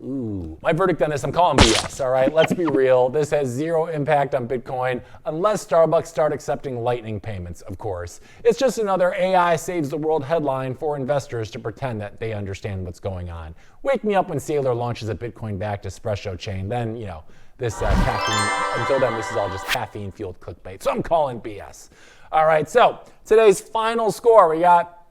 Ooh, my verdict on this, I'm calling BS, all right? Let's be real. This has zero impact on Bitcoin unless Starbucks start accepting Lightning payments, of course. It's just another AI saves the world headline for investors to pretend that they understand what's going on. Wake me up when Sailor launches a Bitcoin-backed espresso chain, then, this caffeine, until then, this is all just caffeine-fueled clickbait. So I'm calling BS. All right, so today's final score, we got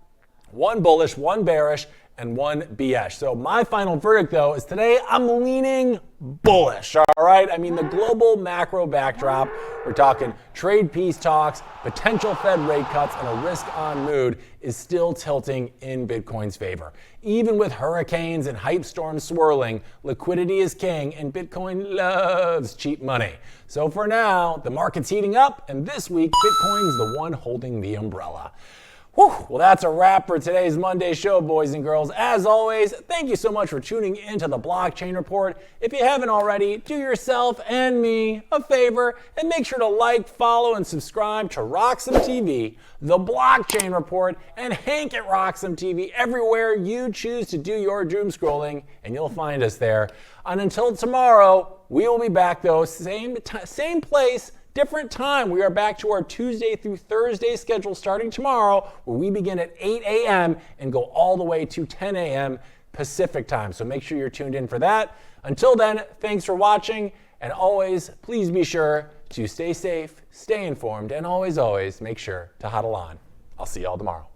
one bullish, one bearish, and one BS. So my final verdict, though, is today I'm leaning bullish, all right? I mean, the global macro backdrop, we're talking trade peace talks, potential Fed rate cuts, and a risk-on mood is still tilting in Bitcoin's favor. Even with hurricanes and hype storms swirling, liquidity is king, and Bitcoin loves cheap money. So for now, the market's heating up, and this week, Bitcoin's the one holding the umbrella. Whew. Well, that's a wrap for today's Monday show, boys and girls. As always, thank you so much for tuning into the Blockchain Report. If you haven't already, do yourself and me a favor and make sure to like, follow, and subscribe to RoxomTV, the Blockchain Report, and Hank at RoxomTV everywhere you choose to do your doom scrolling, and you'll find us there. And until tomorrow, we will be back, though, same place, different time. We are back to our Tuesday through Thursday schedule starting tomorrow, where we begin at 8 a.m. and go all the way to 10 a.m. Pacific time. So make sure you're tuned in for that. Until then, thanks for watching. And always, please be sure to stay safe, stay informed, and always make sure to huddle on. I'll see you all tomorrow.